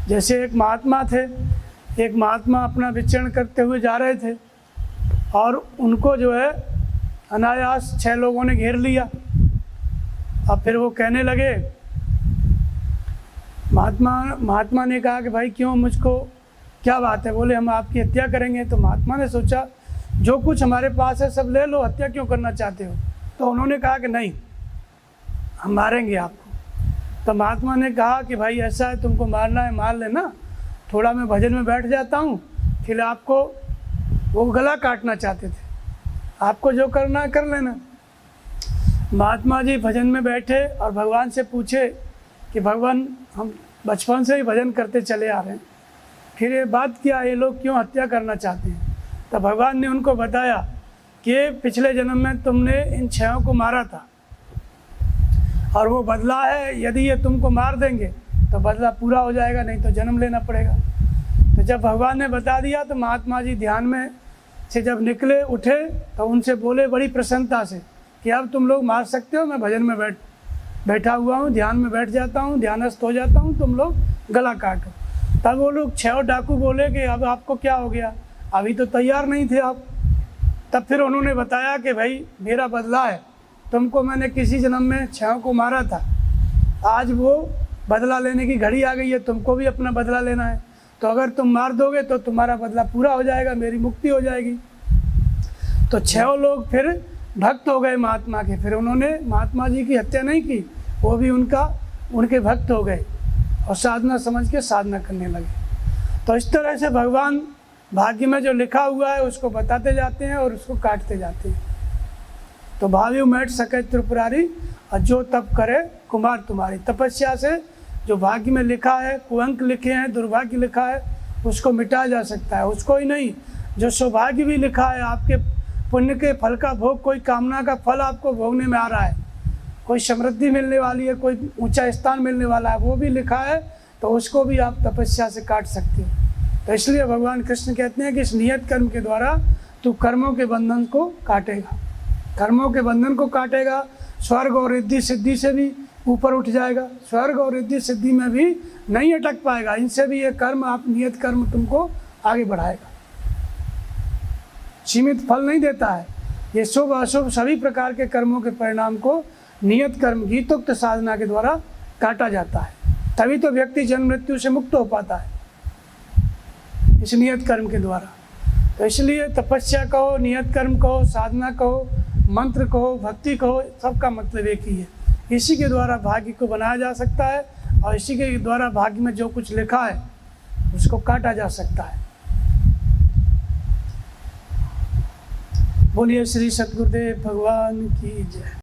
जैसे एक महात्मा थे, एक महात्मा अपना विचरण करते हुए जा रहे थे, और उनको जो है अनायास 6 लोगों ने घेर लिया। अब फिर वो कहने लगे, महात्मा ने कहा कि भाई क्यों, मुझको क्या बात है? बोले हम आपकी हत्या करेंगे। तो महात्मा ने सोचा जो कुछ हमारे पास है सब ले लो, हत्या क्यों करना चाहते हो? तो उन्होंने कहा कि नहीं, हम मारेंगे आपको। तो महात्मा ने कहा कि भाई ऐसा है, तुमको मारना है मार लेना, थोड़ा मैं भजन में बैठ जाता हूँ, फिर आपको, वो गला काटना चाहते थे, आपको जो करना है कर लेना। महात्मा जी भजन में बैठे और भगवान से पूछे कि भगवान हम बचपन से ही भजन करते चले आ रहे हैं, फिर ये बात क्या, ये लोग क्यों हत्या करना चाहते हैं? तो भगवान ने उनको बताया कि पिछले जन्म में तुमने इन 6 को मारा था, और वो बदला है, यदि ये तुमको मार देंगे तो बदला पूरा हो जाएगा, नहीं तो जन्म लेना पड़ेगा। तो जब भगवान ने बता दिया तो महात्मा जी ध्यान में से जब निकले, उठे, तो उनसे बोले बड़ी प्रसन्नता से कि अब तुम लोग मार सकते हो, मैं भजन में बैठा हुआ हूँ, ध्यान में बैठ जाता हूँ, ध्यानस्थ हो जाता हूँ, तुम लोग गला काटो। तब वो लोग 6 डाकू बोले कि अब आपको क्या हो गया, अभी तो तैयार नहीं थे आप। तब फिर उन्होंने बताया कि भाई मेरा बदला है, तुमको मैंने किसी जन्म में 6 को मारा था, आज वो बदला लेने की घड़ी आ गई है, तुमको भी अपना बदला लेना है। तो अगर तुम मार दोगे तो तुम्हारा बदला पूरा हो जाएगा, मेरी मुक्ति हो जाएगी। तो 6 लोग फिर भक्त हो गए महात्मा के। फिर उन्होंने महात्मा जी की हत्या नहीं की, वो भी उनके भक्त हो गए और साधना समझ के साधना करने लगे। तो इस तरह से भगवान भाग्य में जो लिखा हुआ है उसको बताते जाते हैं और उसको काटते जाते हैं। तो भाव्यु मैट सके त्रिपुरारी, और जो तप करे कुमार तुम्हारी। तपस्या से जो भाग्य में लिखा है, कुअंक लिखे हैं, दुर्भाग्य लिखा है, उसको मिटाया जा सकता है। उसको ही नहीं, जो सौभाग्य भी लिखा है, आपके पुण्य के फल का भोग, कोई कामना का फल आपको भोगने में आ रहा है, कोई समृद्धि मिलने वाली है, कोई ऊंचा स्थान मिलने वाला है, वो भी लिखा है, तो उसको भी आप तपस्या से काट सकते हो। तो इसलिए भगवान कृष्ण कहते हैं कि इस नियत कर्म के द्वारा तू कर्मों के बंधन को काटेगा, कर्मों के बंधन को काटेगा, स्वर्ग और रिद्धि सिद्धि से भी ऊपर उठ जाएगा। स्वर्ग और रिद्धि सिद्धि में भी नहीं अटक पाएगा, इनसे भी ये कर्म, आप नियत कर्म तुमको आगे बढ़ाएगा, सीमित फल नहीं देता है। ये शुभ अशुभ सभी प्रकार के कर्मों के परिणाम को नियत कर्म, गीतोक्त साधना के द्वारा काटा जाता है। तभी तो व्यक्ति जन्म मृत्यु से मुक्त हो पाता है, इस नियत कर्म के द्वारा। तो इसलिए तपस्या कहो, नियत कर्म कहो, साधना कहो, मंत्र कहो, भक्ति कहो, सबका मतलब एक ही है। इसी के द्वारा भाग्य को बनाया जा सकता है और इसी के द्वारा भाग्य में जो कुछ लिखा है उसको काटा जा सकता है। बोलिए श्री सद्गुरुदेव भगवान की जय।